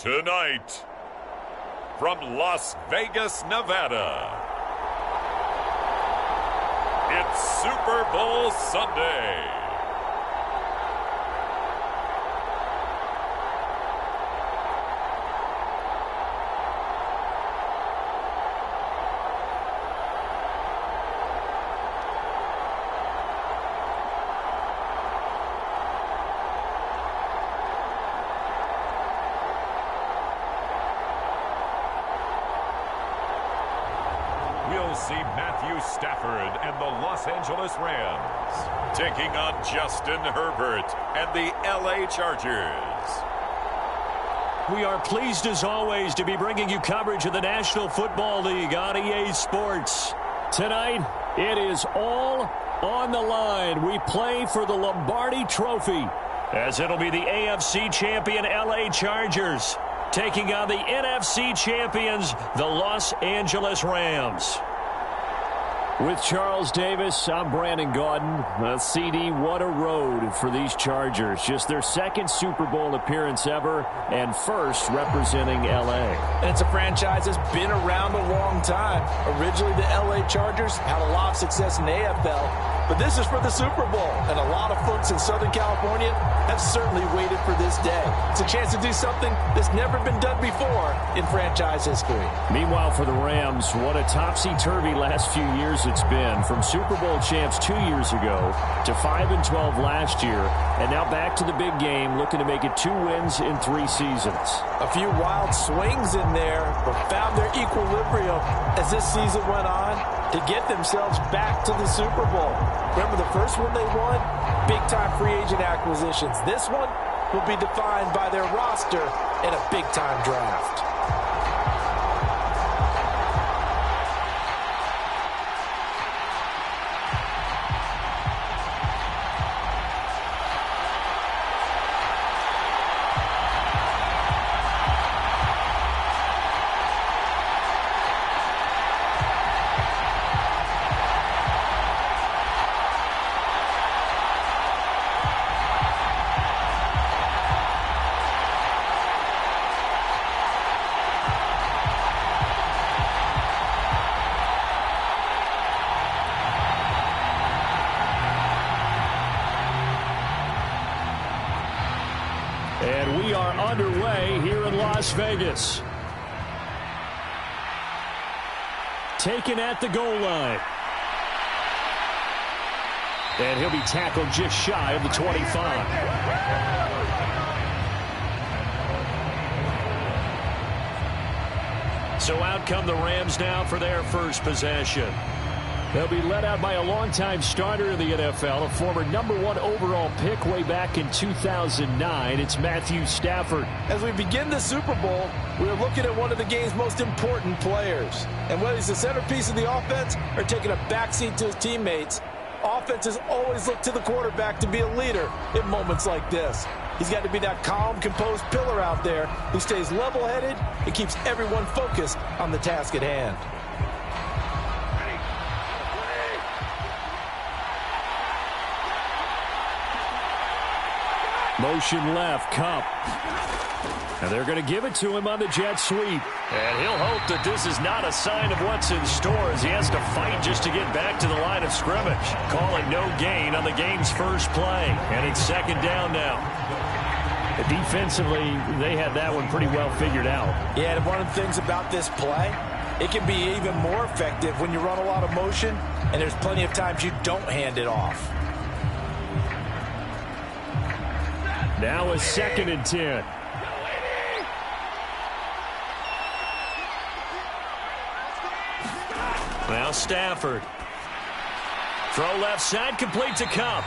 Tonight, from Las Vegas, Nevada, it's Super Bowl Sunday. We'll see Matthew Stafford and the Los Angeles Rams taking on Justin Herbert and the LA Chargers. We are pleased as always to be bringing you coverage of the National Football League on EA Sports. Tonight, it is all on the line. We play for the Lombardi Trophy, as it'll be the AFC champion LA Chargers taking on the NFC champions, the Los Angeles Rams. With Charles Davis, I'm Brandon Gaudin. CD, what a road for these Chargers. Just their second Super Bowl appearance ever, and first representing LA. And it's a franchise that's been around a long time. Originally, the LA Chargers had a lot of success in the AFL, but this is for the Super Bowl, and a lot of folks in Southern California have certainly waited for this day. It's a chance to do something that's never been done before in franchise history. Meanwhile, for the Rams, what a topsy-turvy last few years it's been. From Super Bowl champs 2 years ago to 5-12 last year, and now back to the big game, looking to make it 2 wins in 3 seasons. A few wild swings in there, but found their equilibrium as this season went on to get themselves back to the Super Bowl. Remember the first one they won? Big-time free agent acquisitions. This one will be defined by their roster in a big-time draft. And we are underway here in Las Vegas. Taken at the goal line. And he'll be tackled just shy of the 25. So out come the Rams now for their first possession. They'll be led out by a longtime starter in the NFL, a former #1 overall pick way back in 2009. It's Matthew Stafford. As we begin the Super Bowl, we're looking at one of the game's most important players. And whether he's the centerpiece of the offense or taking a backseat to his teammates, offenses always look to the quarterback to be a leader in moments like this. He's got to be that calm, composed pillar out there who stays level-headed and keeps everyone focused on the task at hand. Motion left, Cup. And they're going to give it to him on the jet sweep. And he'll hope that this is not a sign of what's in store as he has to fight just to get back to the line of scrimmage. Calling no gain on the game's first play. And it's second down now. Defensively, they had that one pretty well figured out. Yeah, and one of the things about this play, it can be even more effective when you run a lot of motion and there's plenty of times you don't hand it off. Now a 2nd and 10. Now Stafford. Throw left side, complete to Cup.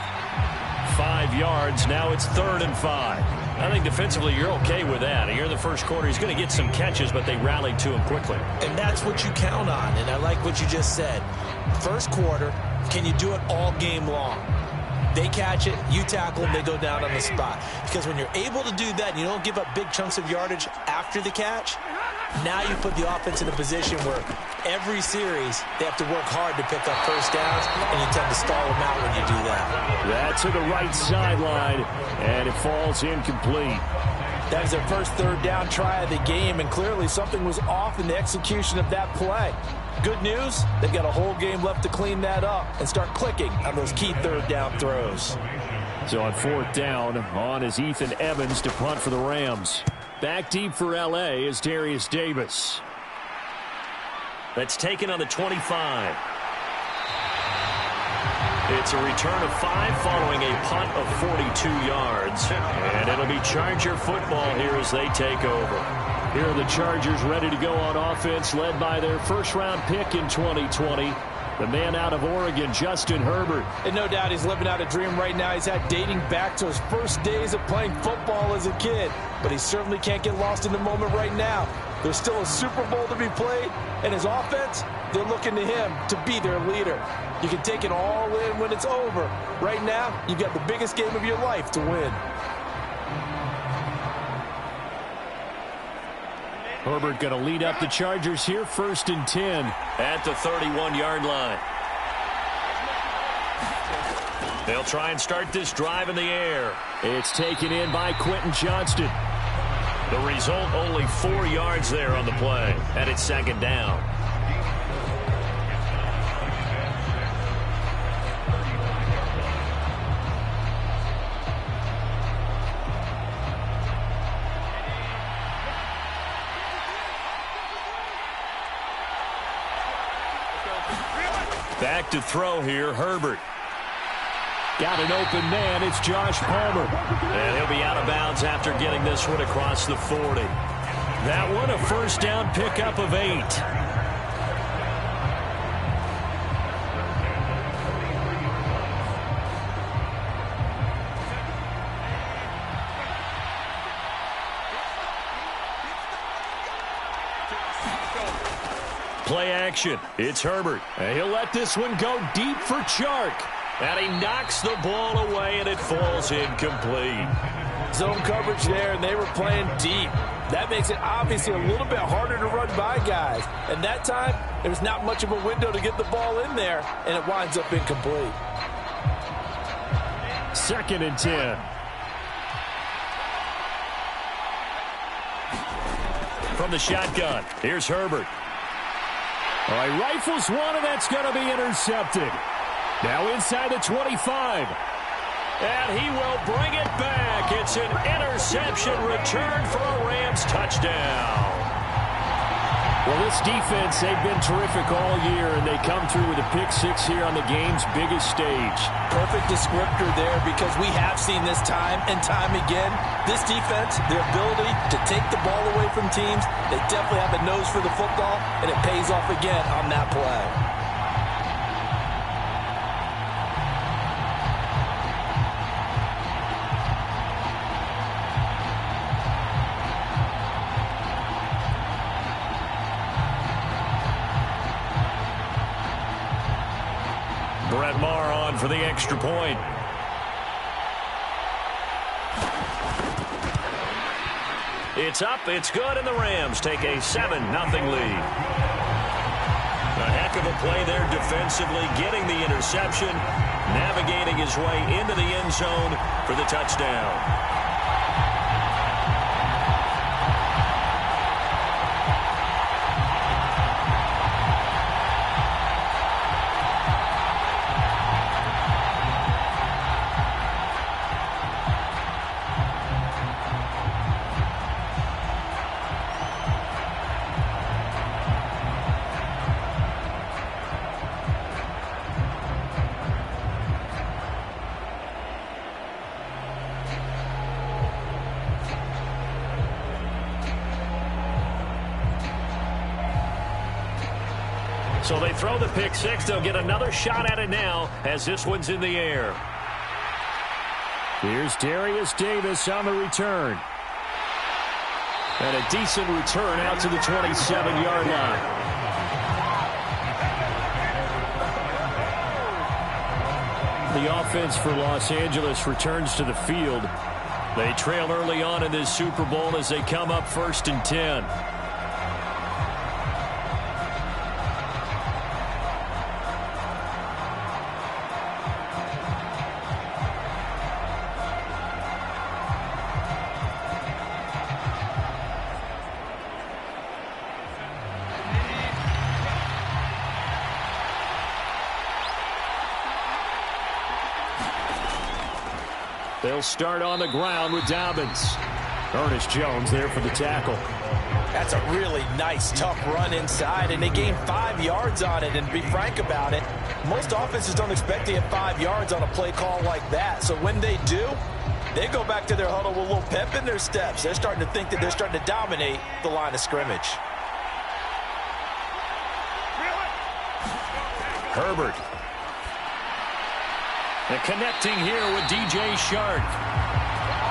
5 yards, now it's 3rd and 5. I think defensively you're okay with that. Here in the first quarter, he's going to get some catches, but they rallied to him quickly. And that's what you count on, and I like what you just said. First quarter, can you do it all game long? They catch it, you tackle them, they go down on the spot. Because when you're able to do that and you don't give up big chunks of yardage after the catch, now you put the offense in a position where every series they have to work hard to pick up first downs, and you tend to stall them out when you do that. That's to the right sideline, and it falls incomplete. That is their first third down try of the game, and clearly something was off in the execution of that play. Good news, they've got a whole game left to clean that up and start clicking on those key third down throws. So on fourth down, on is Ethan Evans to punt for the Rams. Back deep for L.A. is Darius Davis. That's taken on the 25. It's a return of 5 following a punt of 42 yards. And it'll be Charger football here as they take over. Here are the Chargers ready to go on offense, led by their first-round pick in 2020. The man out of Oregon, Justin Herbert. And no doubt he's living out a dream right now. He's had dating back to his first days of playing football as a kid. But he certainly can't get lost in the moment right now. There's still a Super Bowl to be played, and his offense, they're looking to him to be their leader. You can take it all in when it's over. Right now, you've got the biggest game of your life to win. Herbert going to lead up the Chargers here, 1st and 10 at the 31-yard line. They'll try and start this drive in the air. It's taken in by Quentin Johnston. The result, only 4 yards there on the play, and it's 2nd down. Back to throw here, Herbert. Got an open man, it's Josh Palmer. And he'll be out of bounds after getting this one across the 40. That one, a first down pickup of 8. Play action. It's Herbert. And he'll let this one go deep for Chark. And he knocks the ball away, and it falls incomplete. Zone coverage there, and they were playing deep. That makes it obviously a little bit harder to run by guys. And that time, there's not much of a window to get the ball in there, and it winds up incomplete. 2nd and 10. From the shotgun, here's Herbert. All right, rifles one, and that's going to be intercepted. Now inside the 25. And he will bring it back. It's an interception return for a Rams touchdown. Well, this defense, they've been terrific all year, and they come through with a pick 6 here on the game's biggest stage. Perfect descriptor there, because we have seen this time and time again. This defense, their ability to take the ball away from teams, they definitely have a nose for the football, and it pays off again on that play. Brett Maher on for the extra point. It's up, it's good, and the Rams take a 7-0 lead. A heck of a play there defensively, getting the interception, navigating his way into the end zone for the touchdown. So they throw the pick 6. They'll get another shot at it now as this one's in the air. Here's Darius Davis on the return. And a decent return out to the 27-yard line. The offense for Los Angeles returns to the field. They trail early on in this Super Bowl as they come up 1st and 10. They'll start on the ground with Dobbins. Ernest Jones there for the tackle. That's a really nice, tough run inside, and they gained 5 yards on it. And to be frank about it, most offenses don't expect to get 5 yards on a play call like that. So when they do, they go back to their huddle with a little pep in their steps. They're starting to think that they're starting to dominate the line of scrimmage. Herbert. And connecting here with DJ Shark.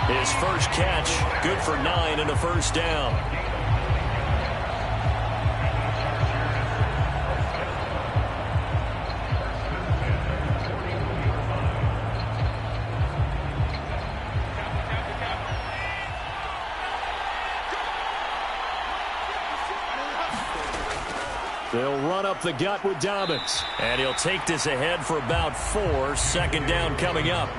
His first catch, good for 9 and a first down. They'll run up the gut with Dobbins. And he'll take this ahead for about 4. Second down coming up.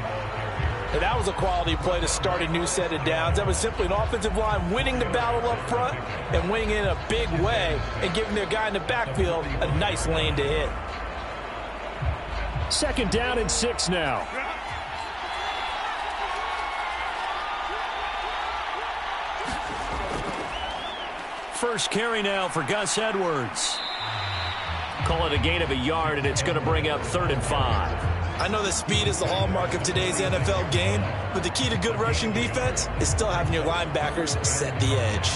And that was a quality play to start a new set of downs. That was simply an offensive line winning the battle up front and winning in a big way and giving their guy in the backfield a nice lane to hit. Second down and 6 now. First carry now for Gus Edwards. Call it a gain of a yard, and it's going to bring up 3rd and 5. I know that speed is the hallmark of today's NFL game, but the key to good rushing defense is still having your linebackers set the edge.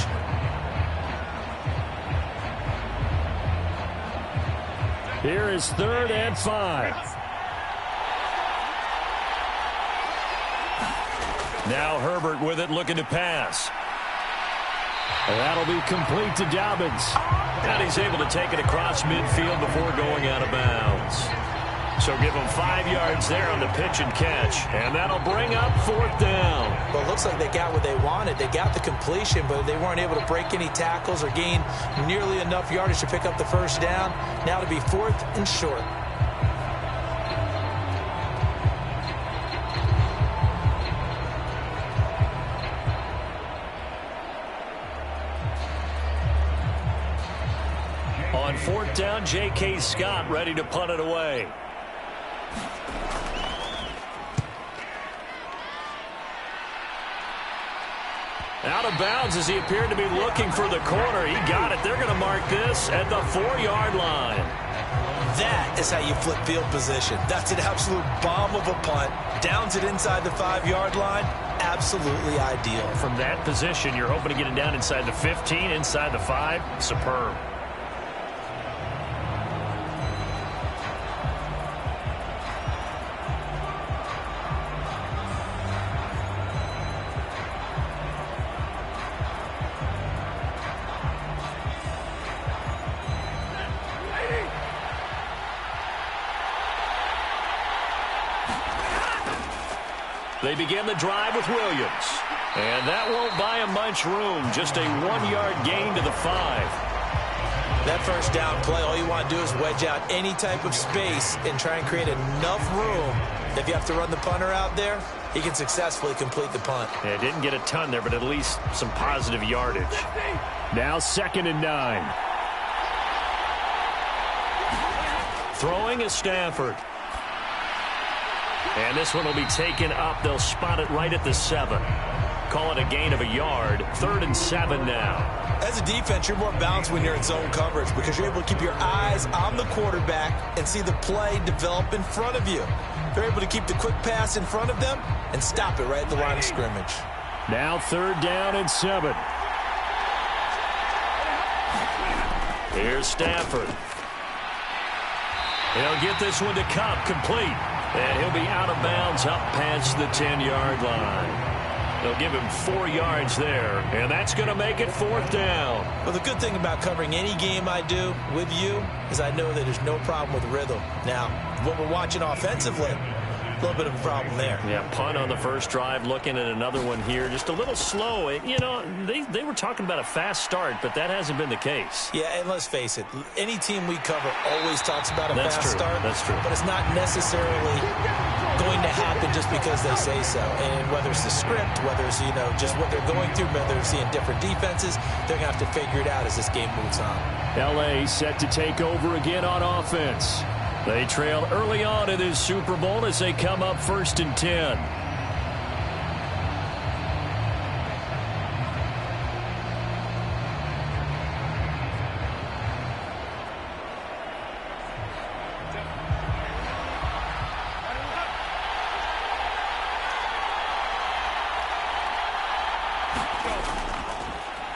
Here is 3rd and 5. Now Herbert with it, looking to pass. And that'll be complete to Dobbins. And he's able to take it across midfield before going out of bounds. So give him 5 yards there on the pitch and catch. And that'll bring up 4th down. Well, it looks like they got what they wanted. They got the completion, but they weren't able to break any tackles or gain nearly enough yardage to pick up the first down. Now to be 4th and short. On 4th down, J.K. Scott ready to punt it away. Out of bounds as he appeared to be looking for the corner. He got it. They're going to mark this at the 4-yard line. That is how you flip field position. That's an absolute bomb of a punt. Downs it inside the 5-yard line. Absolutely ideal. From that position, you're hoping to get it down inside the 15, inside the 5. Superb. They begin the drive with Williams. And that won't buy him much room. Just a 1-yard gain to the 5. That first down play, all you want to do is wedge out any type of space and try and create enough room. If you have to run the punter out there, he can successfully complete the punt. Yeah, didn't get a ton there, but at least some positive yardage. Now 2nd and 9. Throwing is Stafford. And this one will be taken up. They'll spot it right at the 7. Call it a gain of a yard. 3rd and 7 now. As a defense, you're more balanced when you're in zone coverage because you're able to keep your eyes on the quarterback and see the play develop in front of you. They're able to keep the quick pass in front of them and stop it right at the line of scrimmage. Now 3rd down and 7. Here's Stafford. He'll get this one to Cup, complete. And he'll be out of bounds up past the 10-yard line. They'll give him 4 yards there, and that's going to make it 4th down. Well, the good thing about covering any game I do with you is I know that there's no problem with rhythm. Now, what we're watching offensively, a little bit of a problem there. Yeah, punt on the first drive, looking at another one here. Just a little slow. You know, they were talking about a fast start, but that hasn't been the case. Yeah, and let's face it, any team we cover always talks about a fast start. That's true. But it's not necessarily going to happen just because they say so. And whether it's the script, whether it's, you know, just what they're going through, whether they're seeing different defenses, they're going to have to figure it out as this game moves on. L.A. set to take over again on offense. They trail early on in this Super Bowl as they come up 1st and 10.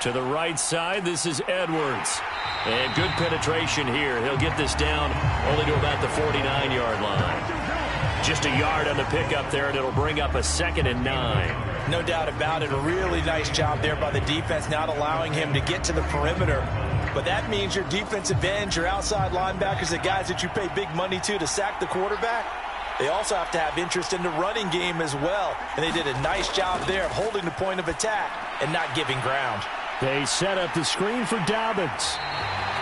To the right side, this is Edwards. And good penetration here. He'll get this down only to about the 49-yard line. Just a yard on the pickup there, and it'll bring up a 2nd and 9. No doubt about it. A really nice job there by the defense, not allowing him to get to the perimeter. But that means your defensive ends, your outside linebackers, the guys that you pay big money to sack the quarterback, they also have to have interest in the running game as well. And they did a nice job there of holding the point of attack and not giving ground. They set up the screen for Dobbins.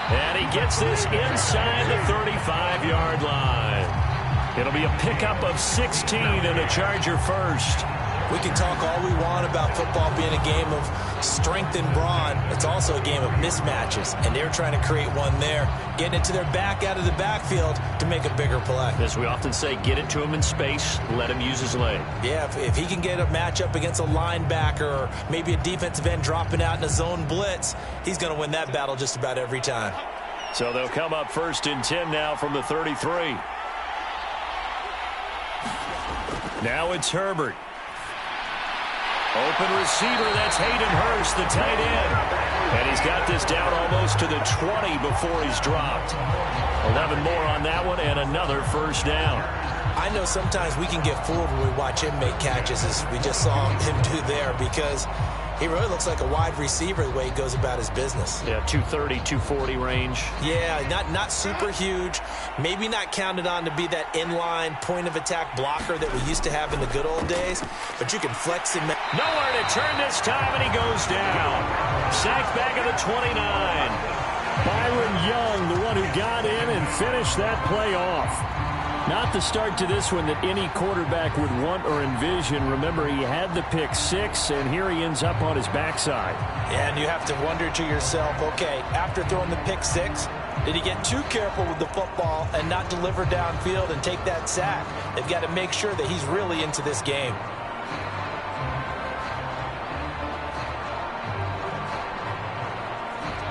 And he gets this inside the 35-yard line. It'll be a pickup of 16 and a Charger first. We can talk all we want about football being a game of strength and brawn. It's also a game of mismatches, and they're trying to create one there, getting it to their back out of the backfield to make a bigger play. As we often say, get it to him in space, let him use his leg. Yeah, if he can get a matchup against a linebacker or maybe a defensive end dropping out in a zone blitz, he's going to win that battle just about every time. So they'll come up 1st and 10 now from the 33. Now it's Herbert. Open receiver, that's Hayden Hurst, the tight end. And he's got this down almost to the 20 before he's dropped. 11 more on that one and another first down. I know sometimes we can get fooled when we watch him make catches, as we just saw him do there, because he really looks like a wide receiver the way he goes about his business. Yeah, 230, 240 range. Yeah, not super huge. Maybe not counted on to be that inline point-of-attack blocker that we used to have in the good old days, but you can flex him. Nowhere to turn this time, and he goes down. Sacked back at the 29. Byron Young, the one who got in and finished that play off. Not the start to this one that any quarterback would want or envision. Remember, he had the pick 6, and here he ends up on his backside. Yeah, and you have to wonder to yourself, okay, after throwing the pick 6, did he get too careful with the football and not deliver downfield and take that sack? They've got to make sure that he's really into this game.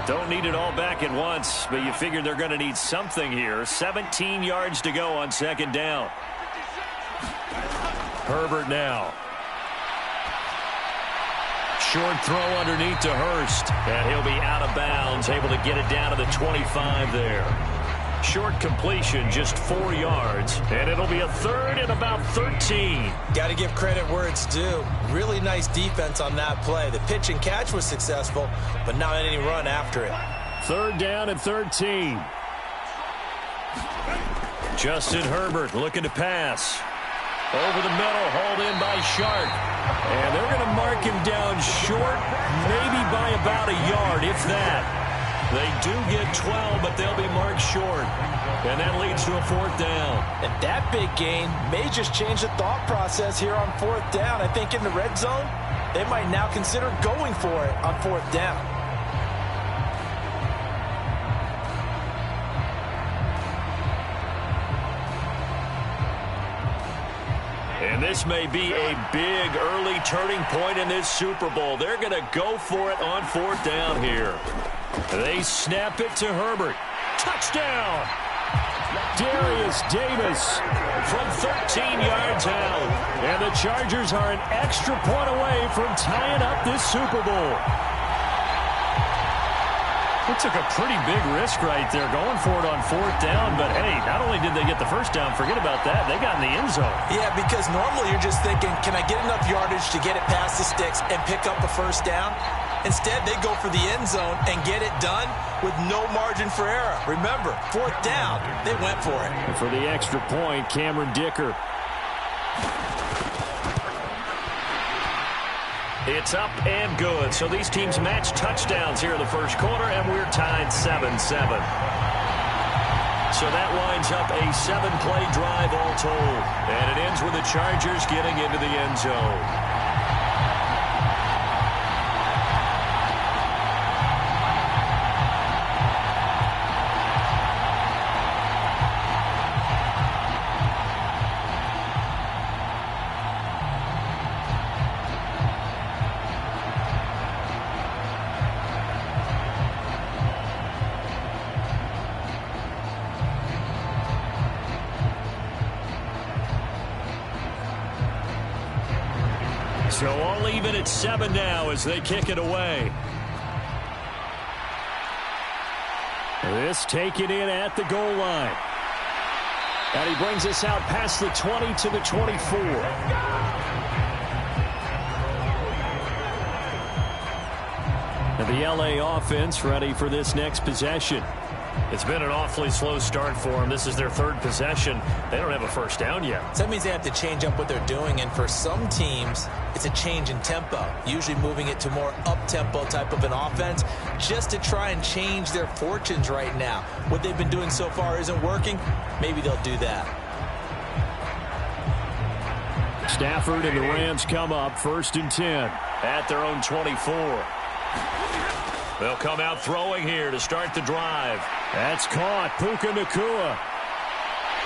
Don't need it all back at once, but you figure they're going to need something here. 17 yards to go on 2nd down. Herbert now. Short throw underneath to Hurst. And he'll be out of bounds, able to get it down to the 25 there. Short completion, just 4 yards. And it'll be a 3rd and about 13. Got to give credit where it's due. Really nice defense on that play. The pitch and catch was successful, but not any run after it. 3rd down and 13. Justin Herbert looking to pass. Over the middle, hauled in by Shark. And they're going to mark him down short, maybe by about a yard, if that. They do get 12, but they'll be marked short. And that leads to a 4th down. And that big gain may just change the thought process here on 4th down. I think in the red zone, they might now consider going for it on 4th down. And this may be a big early turning point in this Super Bowl. They're going to go for it on 4th down here. They snap it to Herbert. Touchdown! Darius Davis from 13 yards out. And the Chargers are an extra point away from tying up this Super Bowl. They took a pretty big risk right there going for it on 4th down. But, hey, not only did they get the first down, forget about that, they got in the end zone. Yeah, because normally you're just thinking, can I get enough yardage to get it past the sticks and pick up a first down? Instead, they go for the end zone and get it done with no margin for error. Remember, 4th down, they went for it. And for the extra point, Cameron Dicker. It's up and good. So these teams match touchdowns here in the first quarter, and we're tied 7-7. So that winds up a 7-play drive all told. And it ends with the Chargers getting into the end zone. So all even at 7 now as they kick it away. This taken in at the goal line. And he brings us out past the 20 to the 24. And the LA offense ready for this next possession. It's been an awfully slow start for them. This is their third possession. They don't have a first down yet. So that means they have to change up what they're doing, and for some teams, it's a change in tempo, usually moving it to more up-tempo type of an offense just to try and change their fortunes right now. What they've been doing so far isn't working. Maybe they'll do that. Stafford and the Rams come up 1st and 10 at their own 24. They'll come out throwing here to start the drive. That's caught. Puka Nacua.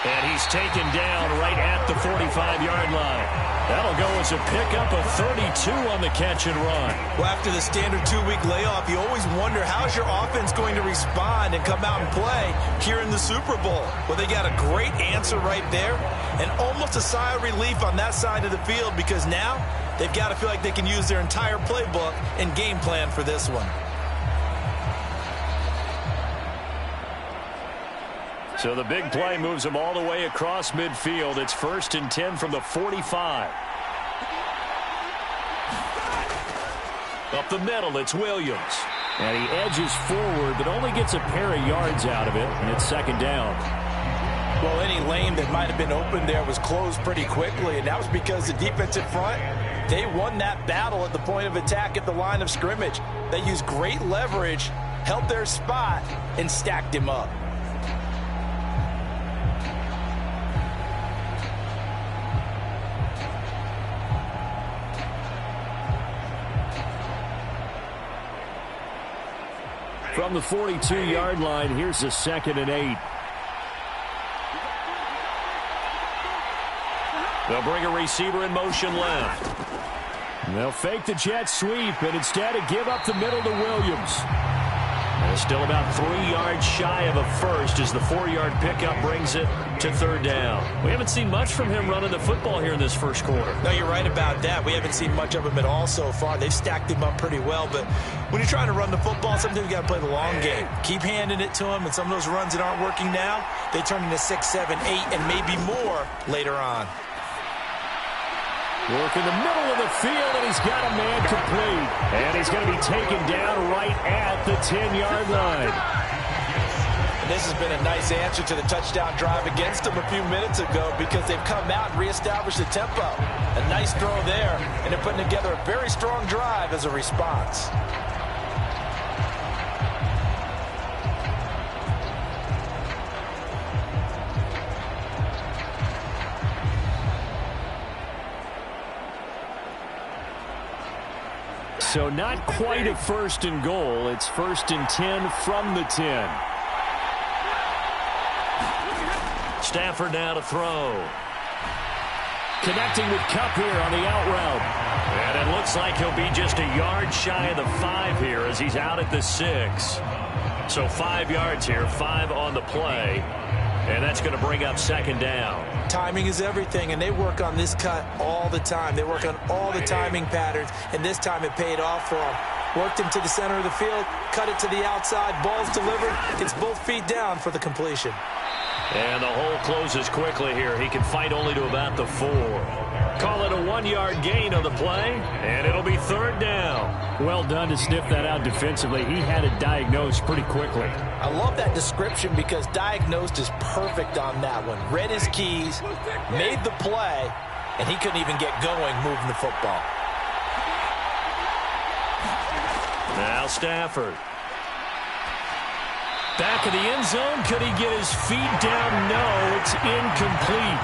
And he's taken down right at the 45-yard line. That'll go as a pickup of 32 on the catch and run. Well, after the standard 2-week layoff, you always wonder how's your offense going to respond and come out and play here in the Super Bowl. Well, they got a great answer right there and almost a sigh of relief on that side of the field because now they've got to feel like they can use their entire playbook and game plan for this one. So the big play moves them all the way across midfield. It's 1st and 10 from the 45. Up the middle, it's Williams. And he edges forward, but only gets a pair of yards out of it, and it's 2nd down. Well, any lane that might have been open there was closed pretty quickly, and that was because the defensive front, they won that battle at the point of attack at the line of scrimmage. They used great leverage, held their spot, and stacked him up. From the 42-yard line, here's the 2nd and 8. They'll bring a receiver in motion left. They'll fake the jet sweep and instead give up the middle to Williams. And still about 3 yards shy of a first as the 4-yard pickup brings it to 3rd down. We haven't seen much from him running the football here in this first quarter. No, you're right about that. We haven't seen much of him at all so far. They've stacked him up pretty well, but when you're trying to run the football, sometimes you got to play the long game. Keep handing it to him, and some of those runs that aren't working now, they turn into 6, 7, 8, and maybe more later on. Work in the middle of the field, and he's got a man complete. And he's going to be taken down right at the 10-yard line. And this has been a nice answer to the touchdown drive against them a few minutes ago because they've come out and reestablished the tempo. A nice throw there, and they're putting together a very strong drive as a response. So not quite a 1st and goal. It's 1st and 10 from the 10. Stafford now to throw. Connecting with Kupp here on the out route. And it looks like he'll be just a yard shy of the 5 here as he's out at the 6. So 5 yards here, 5 on the play. And that's going to bring up 2nd down. Timing is everything, and they work on this cut all the time. They work on all the timing patterns, and this time it paid off for them. Worked him to the center of the field, cut it to the outside, ball's delivered. It's both feet down for the completion. And the hole closes quickly here. He can fight only to about the 4. Call it a 1-yard gain on the play, and it'll be 3rd down. Well done to sniff that out defensively. He had it diagnosed pretty quickly. I love that description because diagnosed is perfect on that one. Read his keys, made the play, and he couldn't even get going moving the football. Now Stafford. Back of the end zone. Could he get his feet down? No, it's incomplete.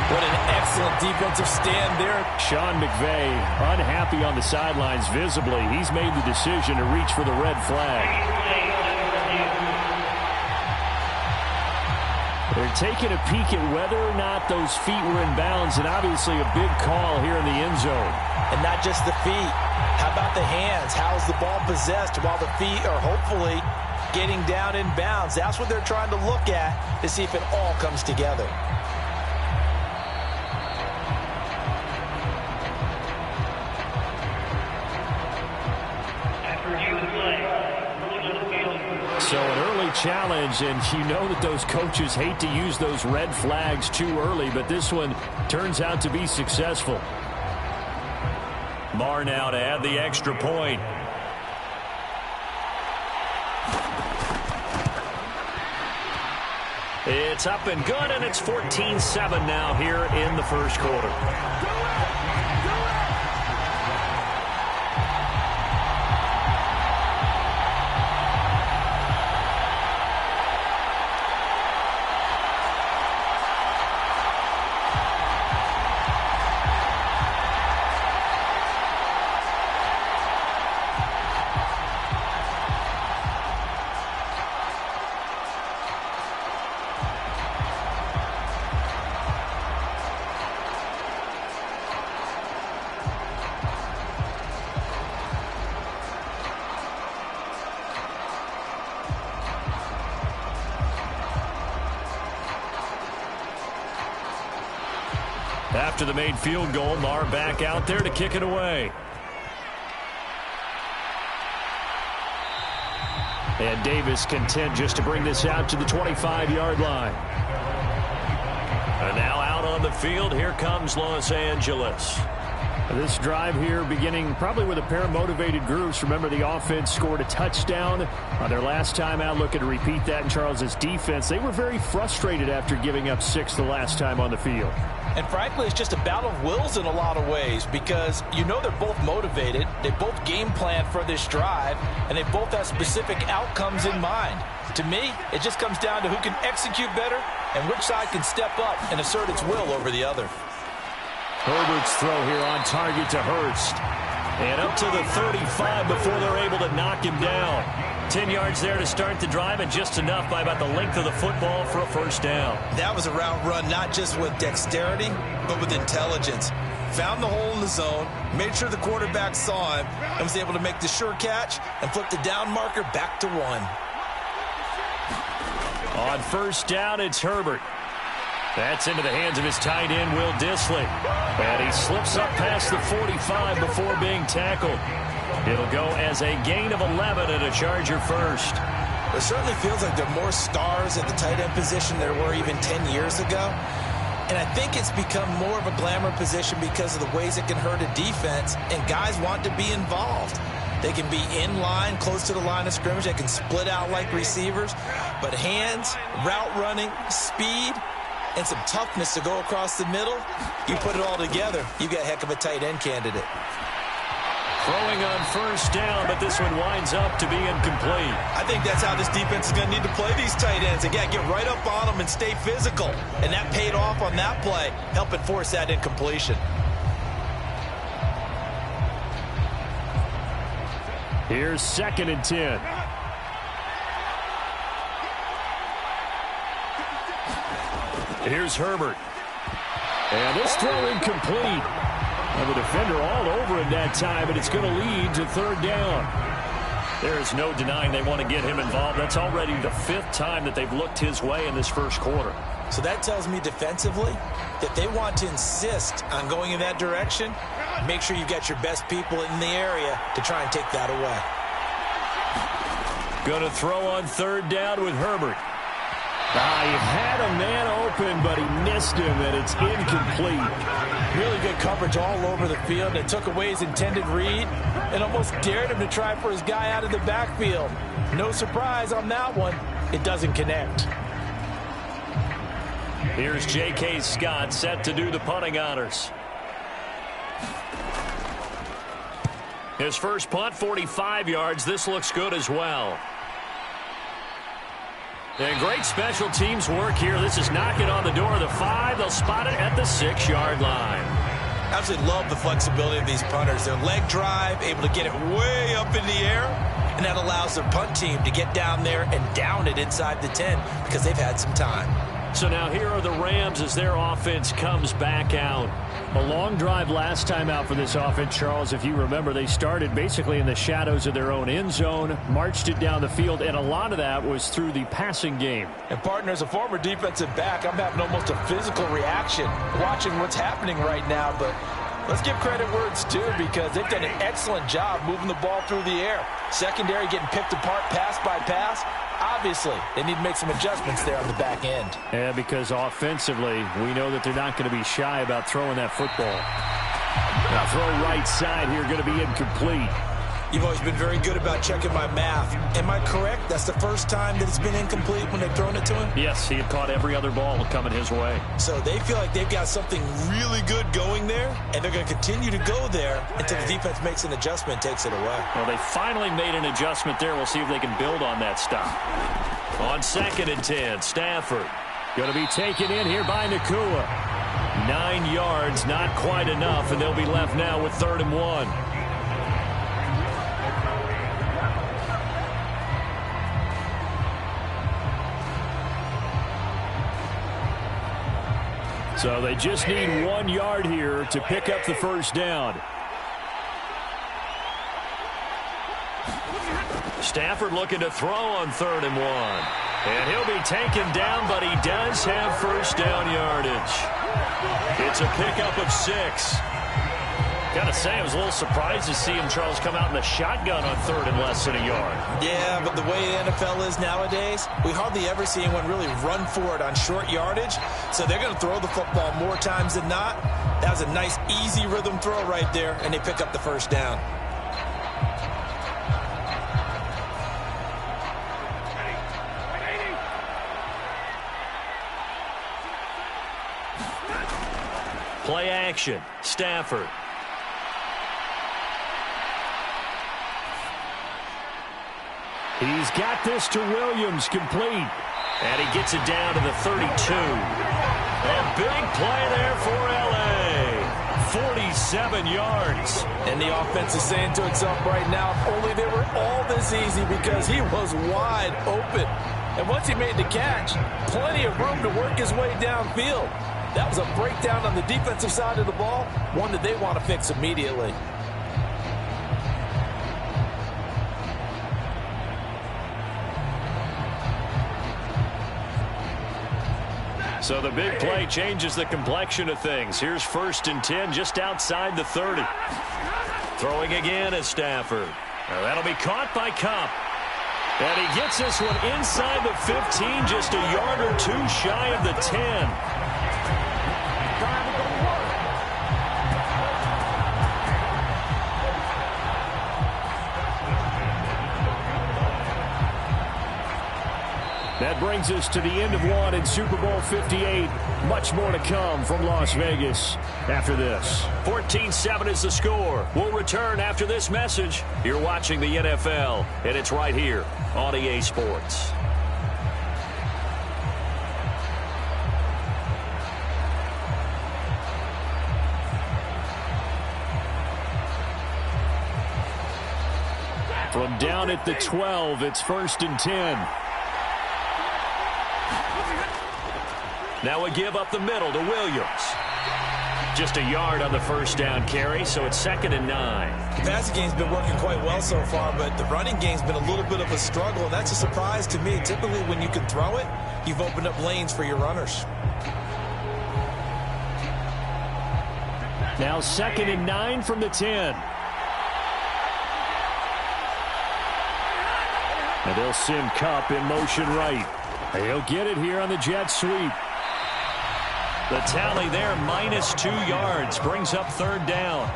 What an excellent defensive stand there. Sean McVay unhappy on the sidelines visibly. He's made the decision to reach for the red flag. They're taking a peek at whether or not those feet were in bounds, and obviously a big call here in the end zone. And not just the feet. How about the hands? How's the ball possessed while the feet are hopefully getting down in bounds? That's what they're trying to look at to see if it all comes together. So an early early challenge, and you know that those coaches hate to use those red flags too early, but this one turns out to be successful. Marr now to add the extra point. It's up and good, and it's 14-7 now here in the first quarter. After the made field goal, Marr back out there to kick it away. And Davis content just to bring this out to the 25-yard line. And now out on the field, here comes Los Angeles. This drive here beginning probably with a pair of motivated groups. Remember, the offense scored a touchdown on their last time out. Looking to repeat that in Charles's defense. They were very frustrated after giving up 6 the last time on the field. And frankly, it's just a battle of wills in a lot of ways because you know they're both motivated. They both game plan for this drive, and they both have specific outcomes in mind. To me, it just comes down to who can execute better and which side can step up and assert its will over the other. Herbert's throw here on target to Hurst. And up to the 35 before they're able to knock him down. 10 yards there to start the drive, and just enough by about the length of the football for a first down. That was a route run not just with dexterity, but with intelligence. Found the hole in the zone, made sure the quarterback saw him, and was able to make the sure catch and flip the down marker back to 1. On first down, it's Herbert. That's into the hands of his tight end, Will Dissly. And he slips up past the 45 before being tackled. It'll go as a gain of 11 and a Charger first. It certainly feels like there are more stars at the tight end position than there were even 10 years ago. And I think it's become more of a glamour position because of the ways it can hurt a defense, and guys want to be involved. They can be in line, close to the line of scrimmage. They can split out like receivers. But hands, route running, speed, and some toughness to go across the middle, you put it all together, you got a heck of a tight end candidate. Throwing on first down, but this one winds up to be incomplete. I think that's how this defense is going to need to play these tight ends. They got to get right up on them and stay physical. And that paid off on that play, helping force that incompletion. Here's 2nd and 10. Here's Herbert. And this throw incomplete. And the defender all over it that time, and it's going to lead to 3rd down. There's no denying they want to get him involved. That's already the 5th time that they've looked his way in this first quarter. So that tells me defensively that they want to insist on going in that direction. Make sure you've got your best people in the area to try and take that away. Going to throw on 3rd down with Herbert. He had a man open, but he missed him, and it's incomplete. Really good coverage all over the field. They took away his intended read and almost dared him to try for his guy out of the backfield. No surprise on that one. It doesn't connect. Here's J.K. Scott set to do the punting honors. His first punt, 45 yards. This looks good as well. And great special teams work here. This is knocking on the door of the 5. They'll spot it at the 6-yard line. Absolutely love the flexibility of these punters. Their leg drive, able to get it way up in the air, and that allows their punt team to get down there and down it inside the 10 because they've had some time. So now here are the Rams as their offense comes back out. A long drive last time out for this offense, Charles. If you remember, they started basically in the shadows of their own end zone, marched it down the field, and a lot of that was through the passing game. And, partner, as a former defensive back, I'm having almost a physical reaction watching what's happening right now. But let's give credit where it's due because they've done an excellent job moving the ball through the air. Secondary getting picked apart pass by pass. obviously, they need to make some adjustments there on the back end. Yeah, because offensively, we know that they're not going to be shy about throwing that football. Now throw right side here, going to be incomplete. You've always been very good about checking my math. Am I correct? That's the first time that it's been incomplete when they've thrown it to him? Yes, he had caught every other ball coming his way. So they feel like they've got something really good going there, and they're going to continue to go there until the defense makes an adjustment and takes it away. Well, they finally made an adjustment there. We'll see if they can build on that stop. On 2nd and 10, Stafford going to be taken in here by Nakua. 9 yards, not quite enough, and they'll be left now with 3rd and 1. So they just need 1 yard here to pick up the first down. Stafford looking to throw on 3rd and 1. And he'll be taken down, but he does have first down yardage. It's a pickup of 6. Gotta say, I was a little surprised to see him, Charles, come out in the shotgun on 3rd and less than a yard. Yeah, but the way the NFL is nowadays, we hardly ever see anyone really run for it on short yardage. So they're going to throw the football more times than not. That was a nice, easy rhythm throw right there, and they pick up the first down. Play action, Stafford. He's got this to Williams, complete. And he gets it down to the 32. A big play there for L.A. 47 yards. And the offense is saying to itself right now, if only they were all this easy, because he was wide open. And once he made the catch, plenty of room to work his way downfield. That was a breakdown on the defensive side of the ball, one that they want to fix immediately. So the big play changes the complexion of things. Here's 1st and 10 just outside the 30. Throwing again is Stafford. Now that'll be caught by Kupp. And he gets this one inside the 15, just a yard or 2 shy of the 10. That brings us to the end of one in Super Bowl 58. Much more to come from Las Vegas after this. 14-7 is the score. We'll return after this message. You're watching the NFL, and it's right here on EA Sports. From down at the 12, it's 1st and 10. Now we give up the middle to Williams. Just a yard on the first down carry, so it's 2nd and 9. The passing game's been working quite well so far, but the running game's been a little bit of a struggle, and that's a surprise to me. Typically, when you can throw it, you've opened up lanes for your runners. Now 2nd and 9 from the 10. And they'll send Kupp in motion right. He'll get it here on the jet sweep. The tally there, -2 yards, brings up 3rd down.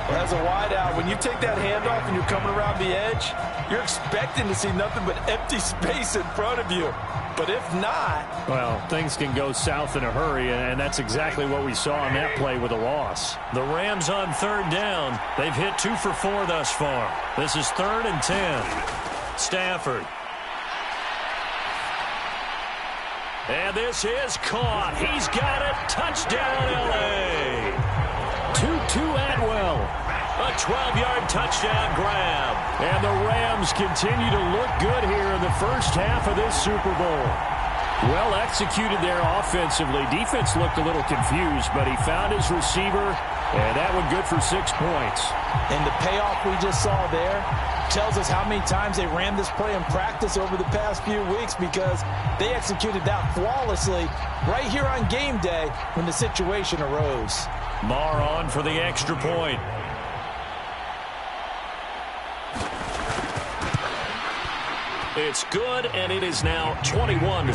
Well, as a wide out, when you take that handoff and you're coming around the edge, you're expecting to see nothing but empty space in front of you. But if not... well, things can go south in a hurry, and that's exactly what we saw on that play with a loss. The Rams on 3rd down. They've hit 2 for 4 thus far. This is 3rd and 10. Stafford. And this is caught. He's got it. Touchdown, L.A. Tutu Atwell. A 12-yard touchdown grab. And the Rams continue to look good here in the first half of this Super Bowl. Well executed there offensively. Defense looked a little confused, but he found his receiver, and that one good for 6 points. And the payoff we just saw there tells us how many times they ran this play in practice over the past few weeks, because they executed that flawlessly right here on game day when the situation arose. Marr on for the extra point. It's good, and it is now 21-7.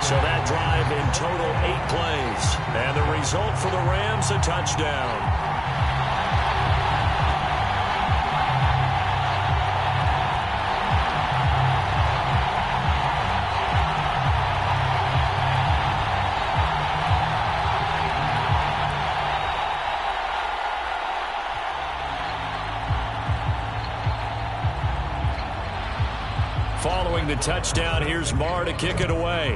So that drive in total 8 plays. And the result for the Rams, a touchdown. Following the touchdown, here's Marr to kick it away.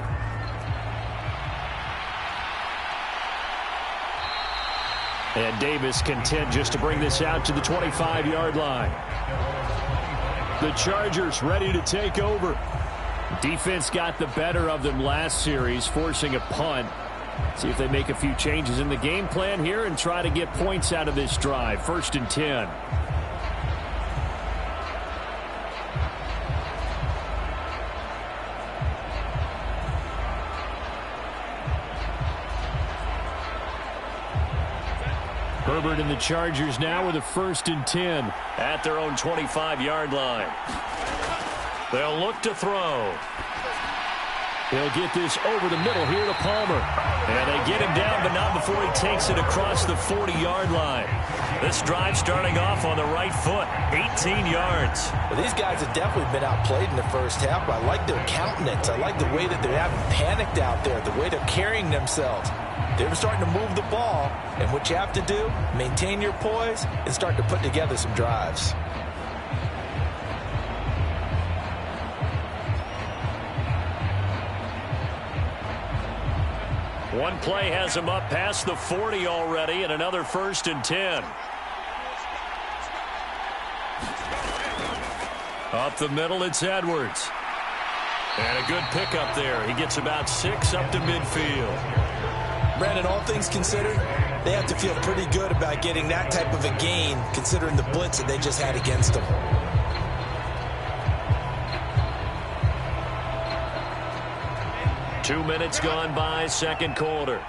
And Davis content just to bring this out to the 25-yard line. The Chargers ready to take over. Defense got the better of them last series, forcing a punt. See if they make a few changes in the game plan here and try to get points out of this drive. 1st and 10. Herbert and the Chargers now with a 1st and 10 at their own 25-yard line. They'll look to throw. He'll get this over the middle here to Palmer. And they get him down, but not before he takes it across the 40-yard line. This drive starting off on the right foot, 18 yards. Well, these guys have definitely been outplayed in the first half, but I like their countenance. I like the way that they haven't panicked out there, the way they're carrying themselves. They're starting to move the ball, and what you have to do, maintain your poise and start to put together some drives. One play has him up past the 40 already, and another 1st and 10. Up the middle, it's Edwards. And a good pickup there. He gets about 6 up to midfield. Brandon, all things considered, they have to feel pretty good about getting that type of a gain, considering the blitz that they just had against them. Two minutes gone by, second quarter.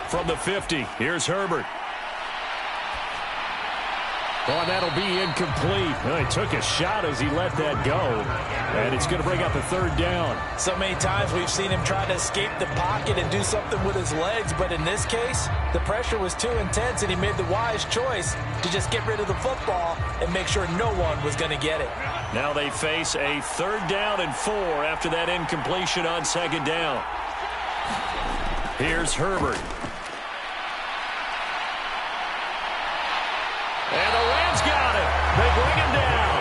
From the 50, here's Herbert. Oh, that'll be incomplete. Oh, he took a shot as he let that go. And it's going to bring up a 3rd down. So many times we've seen him try to escape the pocket and do something with his legs. But in this case, the pressure was too intense, and he made the wise choice to just get rid of the football and make sure no one was going to get it. Now they face a 3rd down and 4 after that incompletion on 2nd down. Here's Herbert. And the Rams got it. They bring him down.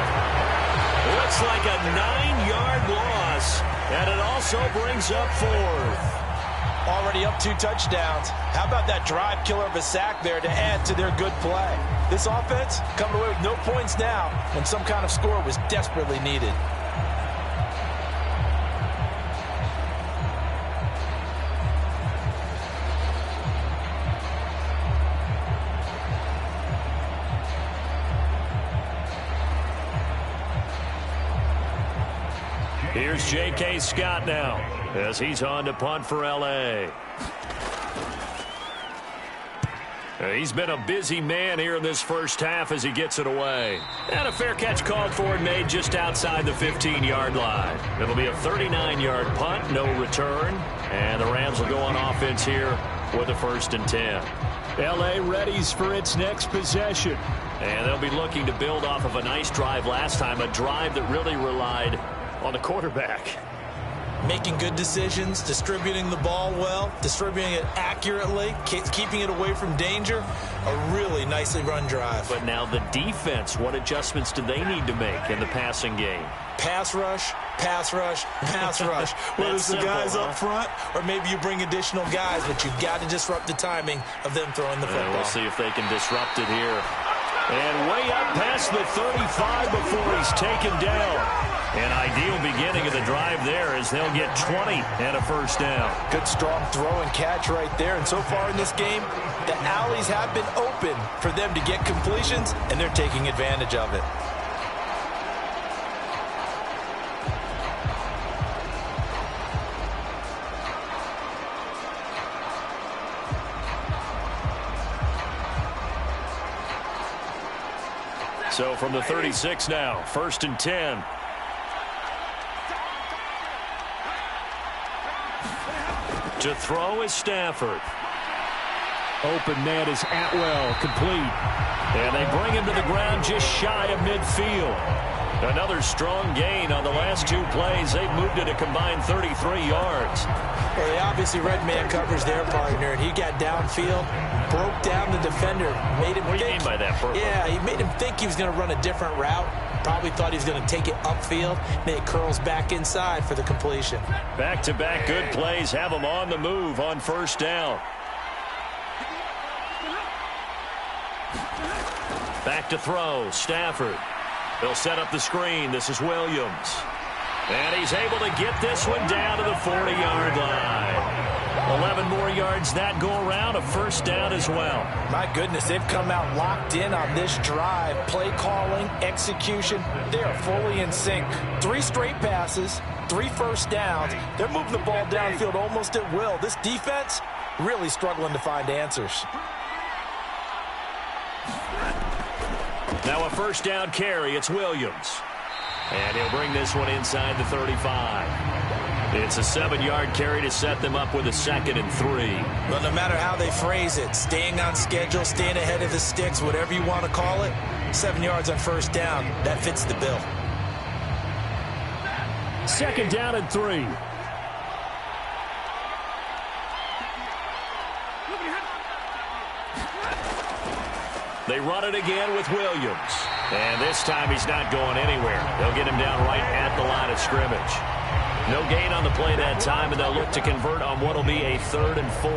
Looks like a 9-yard loss. And it also brings up 4th. Already up 2 touchdowns. How about that drive killer of a sack there to add to their good play? This offense coming away with no points now when some kind of score was desperately needed. Here's J.K. Scott now as he's on to punt for L.A. He's been a busy man here in this first half as he gets it away. And a fair catch called for and made just outside the 15-yard line. It'll be a 39-yard punt, no return. And the Rams will go on offense here with a 1st and 10. L.A. readies for its next possession. And they'll be looking to build off of a nice drive last time, a drive that really relied on the quarterback. Making good decisions, distributing the ball well, distributing it accurately, keeping it away from danger. A really nicely run drive. But now the defense, what adjustments do they need to make in the passing game? Pass rush, pass rush, pass rush. Whether it's the guys up front or maybe you bring additional guys, but you've got to disrupt the timing of them throwing the football. We'll see if they can disrupt it here. And way up past the 35 before he's taken down. An ideal beginning of the drive there as they'll get 20 and a 1st down. Good strong throw and catch right there. And so far in this game, the alleys have been open for them to get completions, and they're taking advantage of it. So from the 36 now, 1st and 10. To throw is Stafford. Open man is Atwell, complete. And they bring him to the ground just shy of midfield. Another strong gain on the last 2 plays. They've moved it a combined 33 yards. Well, they obviously read man coverage their partner, and he got downfield, broke down the defender, made him What do you mean by that, Burke? Yeah, he made him think he was going to run a different route. Probably thought he was going to take it upfield, and it curls back inside for the completion. Back-to-back good plays have them on the move on 1st down. Back to throw, Stafford. They'll set up the screen. This is Williams. And he's able to get this one down to the 40-yard line. 11 more yards that go around, a 1st down as well. My goodness, they've come out locked in on this drive. Play calling, execution, they are fully in sync. 3 straight passes, 3 1st downs. They're moving the ball downfield almost at will. This defense really struggling to find answers. Now a 1st down carry. It's Williams. And he'll bring this one inside the 35. It's a 7-yard carry to set them up with a 2nd and 3. Well, no matter how they phrase it, staying on schedule, staying ahead of the sticks, whatever you want to call it, 7 yards on 1st down, that fits the bill. 2nd down and 3. They run it again with Williams. And this time he's not going anywhere. They'll get him down right at the line of scrimmage. No gain on the play that time, and they'll look to convert on what will be a 3rd and 4.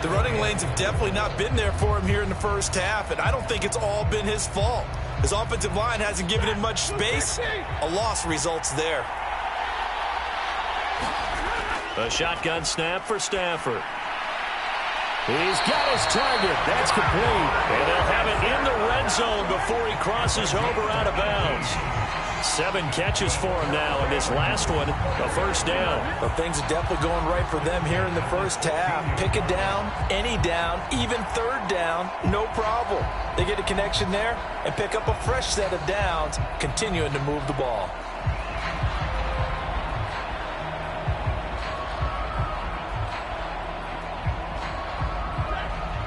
The running lanes have definitely not been there for him here in the 1st half, and I don't think it's all been his fault. His offensive line hasn't given him much space. A loss results there. A shotgun snap for Stafford. He's got his target. That's complete. And they'll have it in the red zone before he crosses over out of bounds. 7 catches for him now, and this last one, a 1st down. Well, things are definitely going right for them here in the 1st half. Pick a down, any down, even 3rd down, no problem. They get a connection there and pick up a fresh set of downs, continuing to move the ball.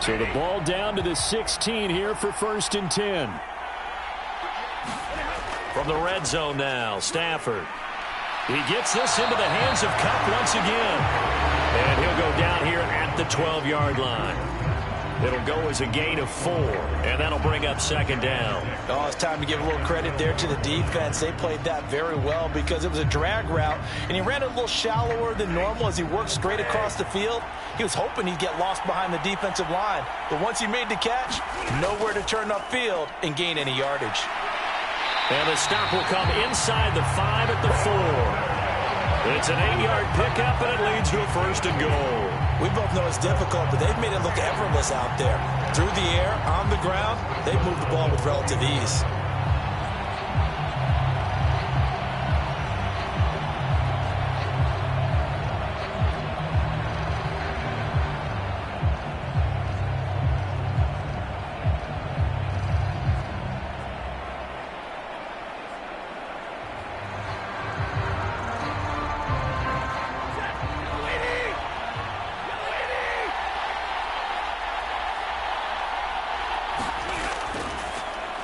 So the ball down to the 16 here for 1st and 10. From the red zone now, Stafford. He gets this into the hands of Kupp once again. And he'll go down here at the 12-yard line. It'll go as a gain of 4, and that'll bring up 2nd down. Oh, it's time to give a little credit there to the defense. They played that very well because it was a drag route, and he ran it a little shallower than normal as he worked straight across the field. He was hoping he'd get lost behind the defensive line, but once he made the catch, nowhere to turn upfield and gain any yardage. And the stop will come inside the 5 at the 4. It's an 8-yard pickup, and it leads to a 1st and goal. We both know it's difficult, but they've made it look effortless out there. Through the air, on the ground, they've moved the ball with relative ease.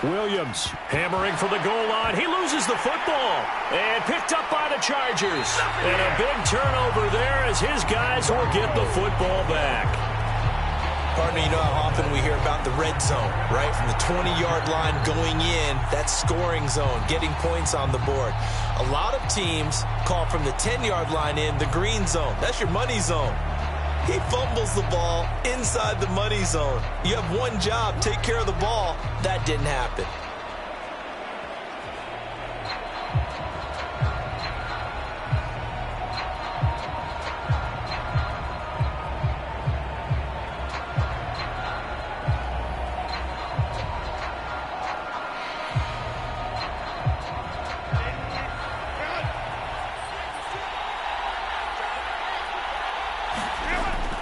Williams hammering for the goal line. He loses the football and picked up by the Chargers. And a big turnover there as his guys will get the football back. Partner, you know how often we hear about the red zone, right? From the 20-yard line going in, that scoring zone, getting points on the board. A lot of teams call from the 10-yard line in the green zone. That's your money zone. He fumbles the ball inside the money zone. You have one job, take care of the ball. That didn't happen.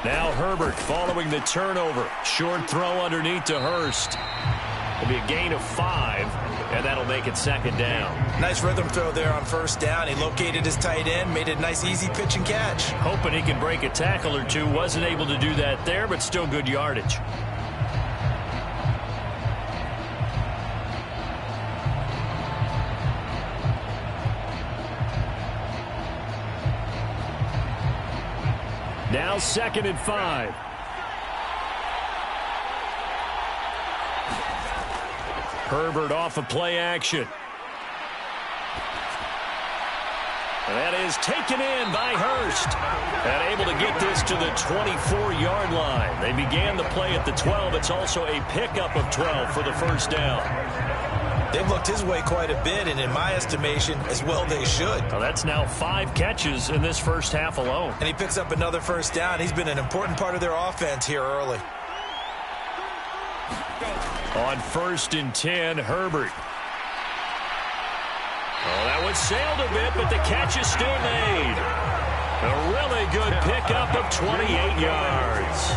Now Herbert following the turnover. Short throw underneath to Hurst. It'll be a gain of 5, and that'll make it second down. Nice rhythm throw there on first down. He located his tight end, made it a nice easy pitch and catch. Hoping he can break a tackle or two. Wasn't able to do that there, but still good yardage. Now 2nd and 5. Herbert off of play action. And that is taken in by Hurst. And able to get this to the 24-yard line. They began the play at the 12. It's also a pickup of 12 for the first down. They've looked his way quite a bit, and in my estimation, as well they should. Well, that's now 5 catches in this first half alone. And he picks up another first down. He's been an important part of their offense here early. On 1st and 10, Herbert. Oh, that one sailed a bit, but the catch is still made. A really good pickup of 28 yards.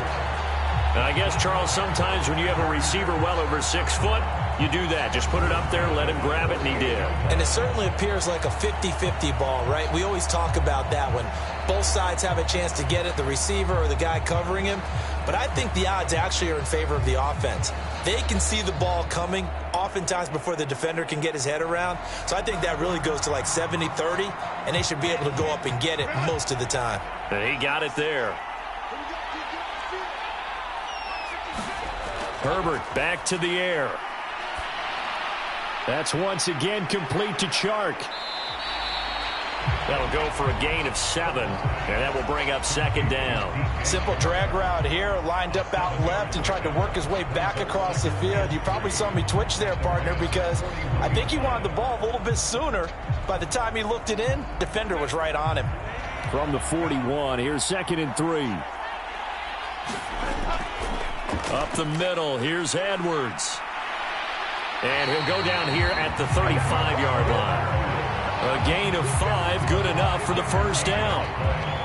Now, I guess, Charles, sometimes when you have a receiver well over 6 foot, you do that. Just put it up there, let him grab it, and he did. And it certainly appears like a 50-50 ball, right? We always talk about that when both sides have a chance to get it, the receiver or the guy covering him. But I think the odds actually are in favor of the offense. They can see the ball coming oftentimes before the defender can get his head around. So I think that really goes to like 70-30, and they should be able to go up and get it most of the time. And he got it there. Herbert back to the air. That's once again complete to Chark. That'll go for a gain of 7, and that will bring up 2nd down. Simple drag route here, lined up out left and tried to work his way back across the field. You probably saw me twitch there, partner, because I think he wanted the ball a little bit sooner. By the time he looked it in, defender was right on him. From the 41, here's 2nd and 3. Up the middle, here's Edwards. And he'll go down here at the 35-yard line. A gain of 5, good enough for the first down.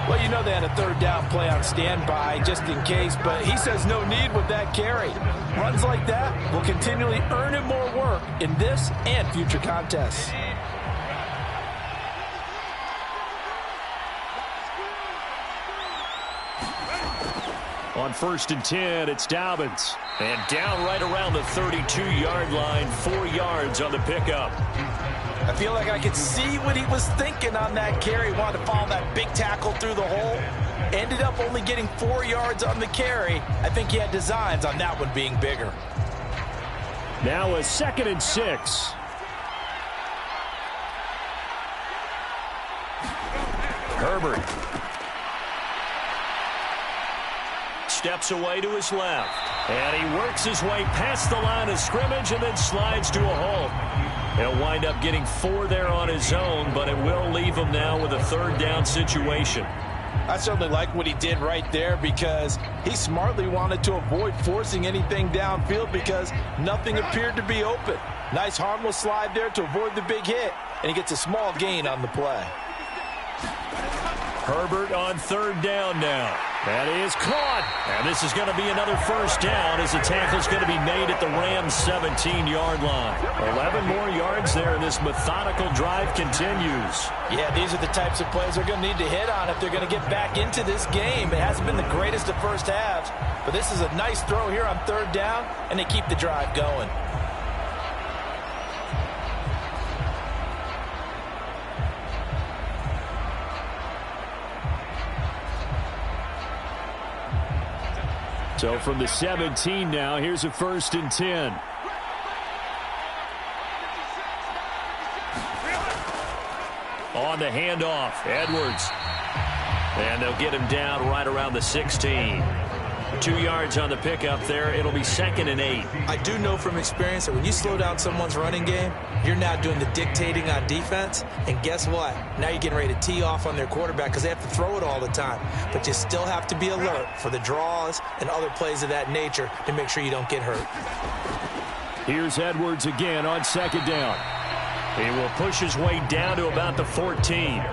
Well, you know they had a 3rd down play on standby just in case, but he says no need with that carry. Runs like that will continually earn him more work in this and future contests. On 1st and 10, it's Dobbins. And down right around the 32-yard line, 4 yards on the pickup. I feel like I could see what he was thinking on that carry. Wanted to follow that big tackle through the hole. Ended up only getting 4 yards on the carry. I think he had designs on that one being bigger. Now a 2nd and 6. Herbert. Steps away to his left. And he works his way past the line of scrimmage and then slides to a halt. He'll wind up getting 4 there on his own, but it will leave him now with a 3rd down situation. I certainly like what he did right there because he smartly wanted to avoid forcing anything downfield because nothing appeared to be open. Nice harmless slide there to avoid the big hit, and he gets a small gain on the play. Herbert on 3rd down now. That is caught. And this is going to be another first down as the tackle's going to be made at the Rams' 17-yard line. 11 more yards there, and this methodical drive continues. Yeah, these are the types of plays they're going to need to hit on if they're going to get back into this game. It hasn't been the greatest of first halves, but this is a nice throw here on 3rd down, and they keep the drive going. So from the 17 now, here's a 1st and 10. On the handoff, Edwards. And they'll get him down right around the 16. 2 yards on the pickup there. It'll be 2nd and 8. I do know from experience that when you slow down someone's running game, you're now doing the dictating on defense. And guess what? Now you're getting ready to tee off on their quarterback because they have to throw it all the time. But you still have to be alert for the draws and other plays of that nature to make sure you don't get hurt. Here's Edwards again on 2nd down. He will push his way down to about the 14.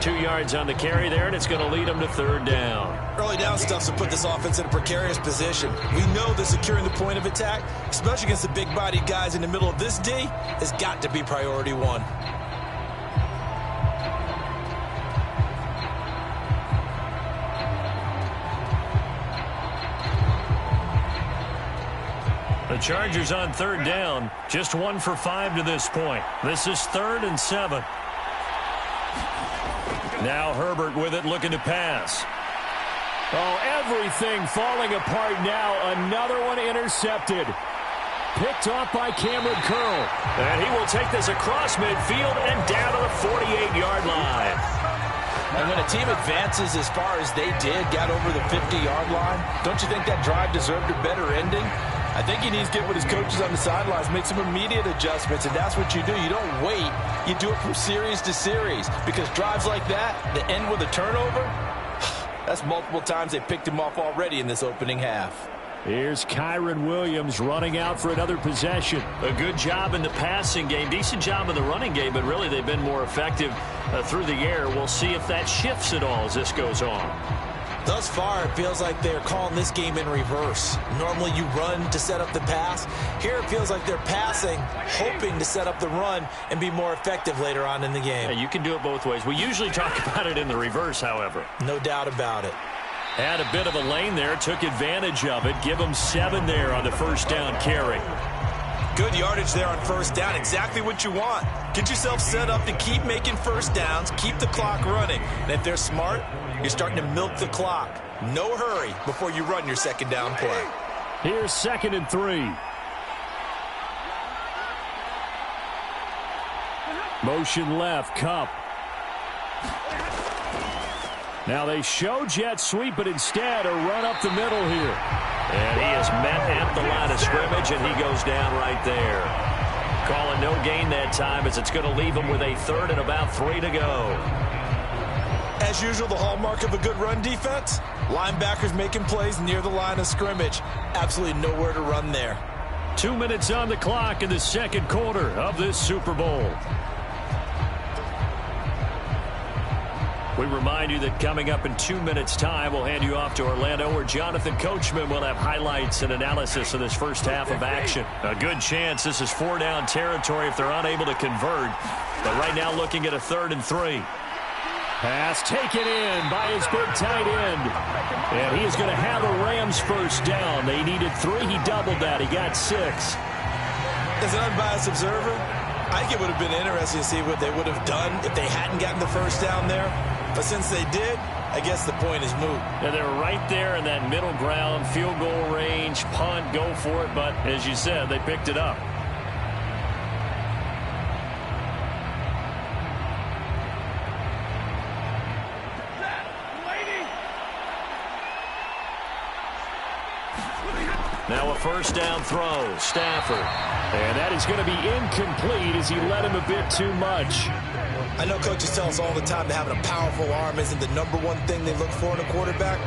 2 yards on the carry there, and it's going to lead him to third down. Early down stuff to put this offense in a precarious position. We know that securing the point of attack, especially against the big-bodied guys in the middle of this D, has got to be priority one. The Chargers on third down, just 1 for 5 to this point. This is 3rd and 7. Now Herbert with it, looking to pass. Oh, everything falling apart now. Another one intercepted. Picked off by Cameron Curl. And he will take this across midfield and down to the 48-yard line. And when a team advances as far as they did, got over the 50-yard line, don't you think that drive deserved a better ending? I think he needs to get with his coaches on the sidelines, make some immediate adjustments, and that's what you do. You don't wait. You do it from series to series, because drives like that end with a turnover, that's multiple times they picked him off already in this opening half. Here's Kyron Williams running out for another possession. A good job in the passing game, decent job in the running game, but really they've been more effective through the air. We'll see if that shifts at all as this goes on. Thus far, it feels like they're calling this game in reverse. Normally you run to set up the pass. Here it feels like they're passing, hoping to set up the run and be more effective later on in the game. Yeah, you can do it both ways. We usually talk about it in the reverse, however. No doubt about it. Had a bit of a lane there, took advantage of it. Give him 7 there on the first down carry. Good yardage there on first down. Exactly what you want. Get yourself set up to keep making first downs, keep the clock running. And if they're smart, you're starting to milk the clock. No hurry before you run your second down play. Here's 2nd and 3. Motion left, Kupp. Now they show jet sweep, but instead a run up the middle here. And he is met at the line of scrimmage, and he goes down right there. Calling no gain that time, as it's going to leave him with a 3rd and about 3 to go. As usual, the hallmark of a good run defense, linebackers making plays near the line of scrimmage. Absolutely nowhere to run there. 2 minutes on the clock in the second quarter of this Super Bowl. We remind you that coming up in 2 minutes' time, we'll hand you off to Orlando, where Jonathan Coachman will have highlights and analysis of this first half of action. A good chance this is 4-down territory if they're unable to convert. But right now looking at a 3rd and 3. Pass taken in by his big tight end. And he is going to have a Rams first down. They needed 3. He doubled that. He got 6. As an unbiased observer, I think it would have been interesting to see what they would have done if they hadn't gotten the first down there. But since they did, I guess the point is moot. Yeah, they're right there in that middle ground, field goal range, punt, go for it. But as you said, they picked it up. Now a first down throw, Stafford. And that is going to be incomplete as he led him a bit too much. I know coaches tell us all the time that having a powerful arm isn't the #1 thing they look for in a quarterback.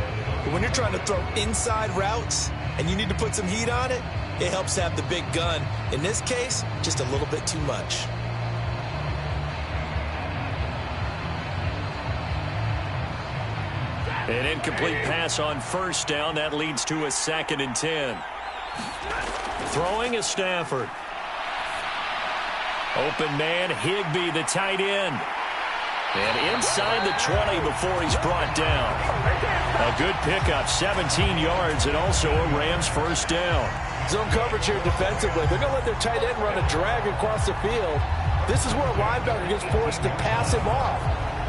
But when you're trying to throw inside routes and you need to put some heat on it, it helps to have the big gun. In this case, just a little bit too much. An incomplete pass on first down. That leads to a 2nd and 10. Throwing is Stafford. Open man, Higbee, the tight end. And inside the 20 before he's brought down. A good pickup, 17 yards, and also a Rams first down. Zone coverage here defensively. They're going to let their tight end run a drag across the field. This is where a linebacker gets forced to pass him off.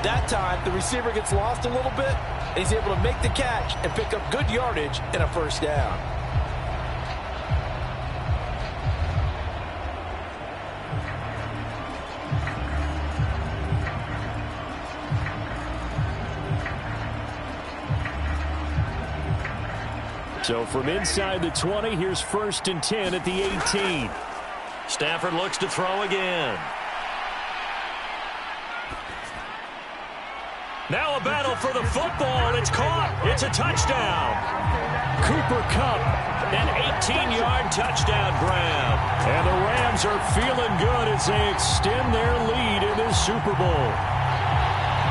That time, the receiver gets lost a little bit, and he's able to make the catch and pick up good yardage and a first down. So from inside the 20, here's 1st and 10 at the 18. Stafford looks to throw again. Now a battle for the football. It's caught. It's a touchdown. Cooper Kupp, an 18-yard touchdown grab. And the Rams Rams are feeling good as they extend their lead in this Super Bowl.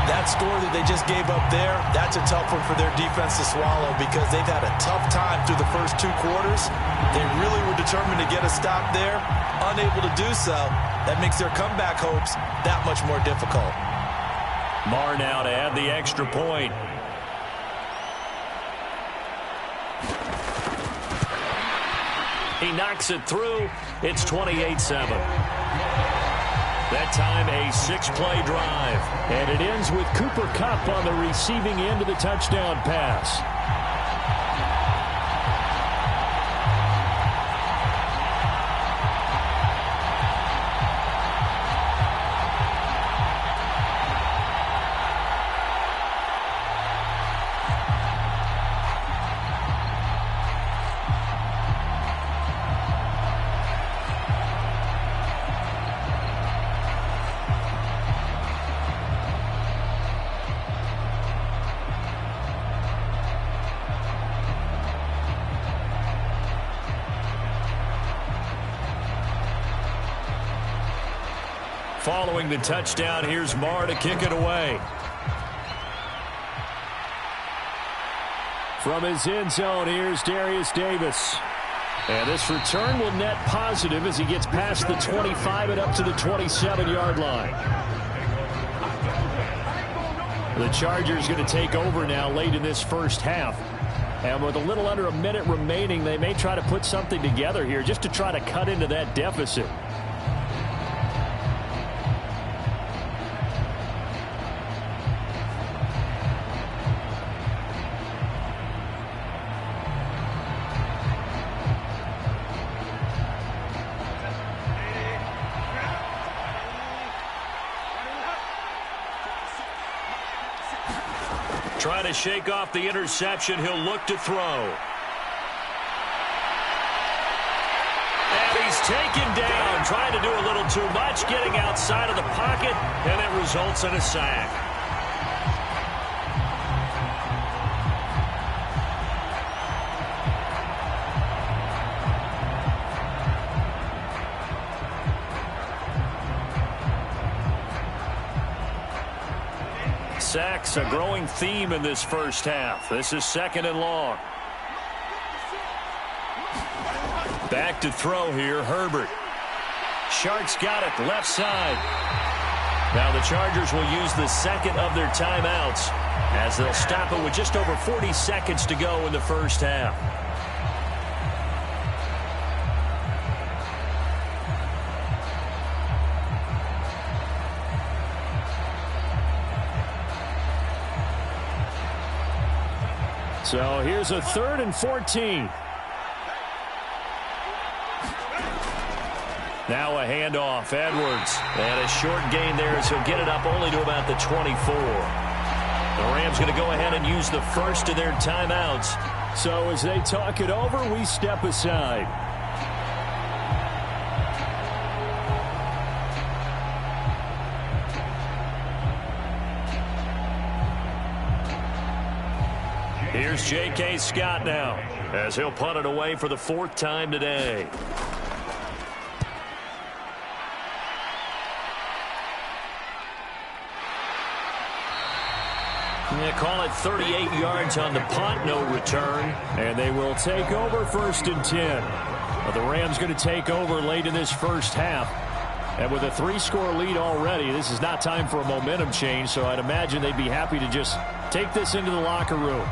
That score that they just gave up there, that's a tough one for their defense to swallow because they've had a tough time through the first 2 quarters. They really were determined to get a stop there, unable to do so. That makes their comeback hopes that much more difficult. Marr now to add the extra point. He knocks it through. It's 28-7. That time a 6-play drive. And it ends with Cooper Kupp on the receiving end of the touchdown pass. Following the touchdown, here's Marr to kick it away. From his end zone, here's Darius Davis. And this return will net positive as he gets past the 25 and up to the 27-yard line. The Chargers going to take over now late in this first half. And with a little under a minute remaining, they may try to put something together here just to try to cut into that deficit. Trying to shake off the interception. He'll look to throw. And he's taken down, trying to do a little too much, getting outside of the pocket, and it results in a sack. Sacks, a growing theme in this first half. This is 2nd and long. Back to throw here, Herbert. Shark's got it, left side. Now the Chargers will use the second of their timeouts as they'll stop it with just over 40 seconds to go in the first half. So here's a 3rd and 14. Now a handoff, Edwards. And a short gain there as he'll get it up only to about the 24. The Rams going to go ahead and use the first of their timeouts. So as they talk it over, we step aside. Here's J.K. Scott now as he'll punt it away for the 4th time today. They call it 38 yards on the punt, no return. And they will take over 1st and 10. Well, the Rams going to take over late in this first half. And with a 3-score lead already, this is not time for a momentum change, so I'd imagine they'd be happy to just take this into the locker room.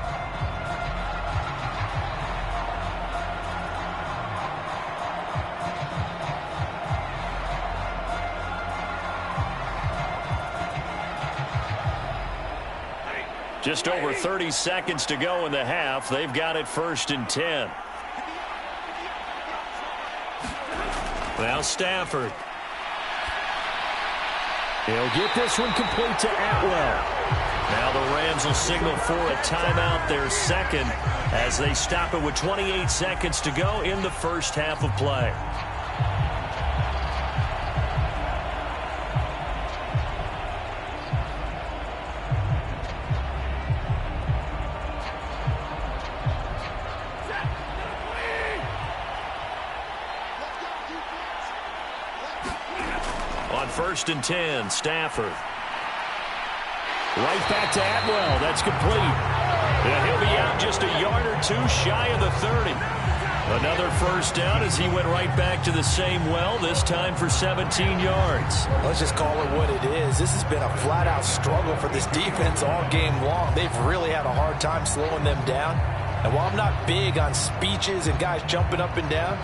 Just over 30 seconds to go in the half. They've got it 1st and 10. Now Stafford. He'll get this one complete to Atwell. Now the Rams will signal for a timeout, their second, as they stop it with 28 seconds to go in the first half of play. On 1st and 10, Stafford. Right back to Atwell. That's complete. And he'll be out just a yard or two shy of the 30. Another first down as he went right back to the same well, this time for 17 yards. Let's just call it what it is. This has been a flat-out struggle for this defense all game long. They've really had a hard time slowing them down. And while I'm not big on speeches and guys jumping up and down,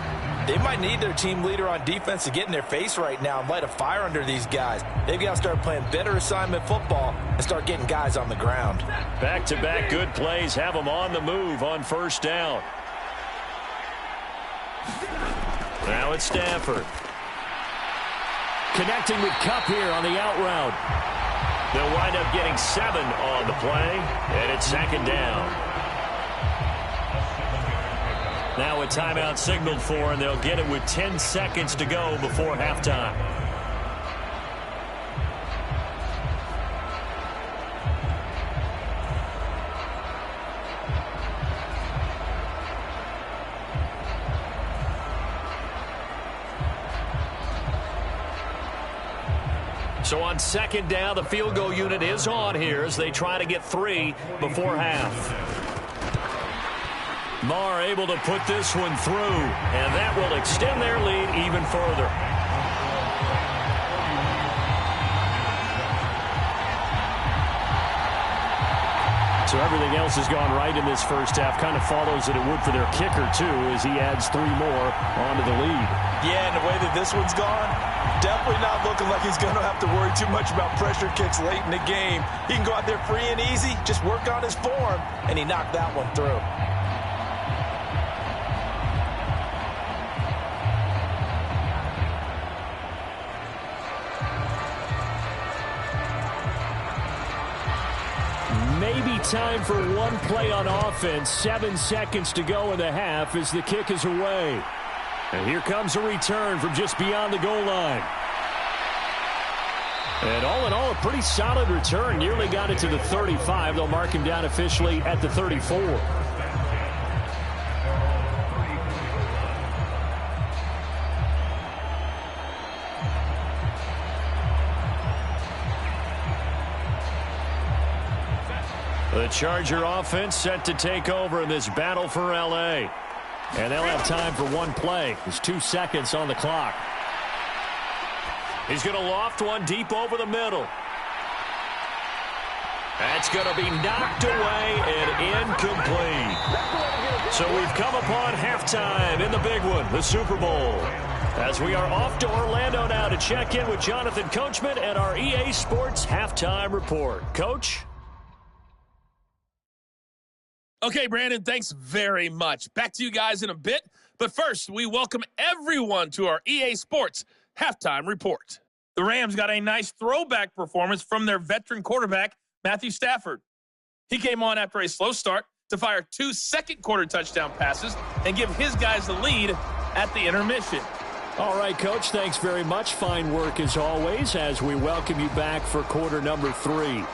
they might need their team leader on defense to get in their face right now and light a fire under these guys. They've got to start playing better assignment football and start getting guys on the ground. Back-to-back good plays have them on the move on first down. Now it's Stafford. Connecting with Kupp here on the out route. They'll wind up getting 7 on the play, and it's 2nd down. Now a timeout signaled for, and they'll get it with 10 seconds to go before halftime. So on 2nd down, the field goal unit is on here as they try to get 3 before half. Marr able to put this one through, and that will extend their lead even further. So everything else has gone right in this first half. Kind of follows that it would for their kicker, too, as he adds 3 more onto the lead. Yeah, and the way that this one's gone, definitely not looking like he's going to have to worry too much about pressure kicks late in the game. He can go out there free and easy, just work on his form, and he knocked that one through. Maybe time for one play on offense. 7 seconds to go in the half as the kick is away. And here comes a return from just beyond the goal line. And all in all, a pretty solid return. Nearly got it to the 35. They'll mark him down officially at the 34. The Charger offense set to take over in this battle for L.A. And they'll have time for one play. There's 2 seconds on the clock. He's going to loft one deep over the middle. That's going to be knocked away and incomplete. So we've come upon halftime in the big one, the Super Bowl. As we are off to Orlando now to check in with Jonathan Coachman and our EA Sports Halftime Report. Coach? Okay, Brandon, thanks very much. Back to you guys in a bit. But first, we welcome everyone to our EA Sports Halftime Report. The Rams got a nice throwback performance from their veteran quarterback, Matthew Stafford. He came on after a slow start to fire 2 second-quarter touchdown passes and give his guys the lead at the intermission. All right, Coach, thanks very much. Fine work as always as we welcome you back for quarter number 3.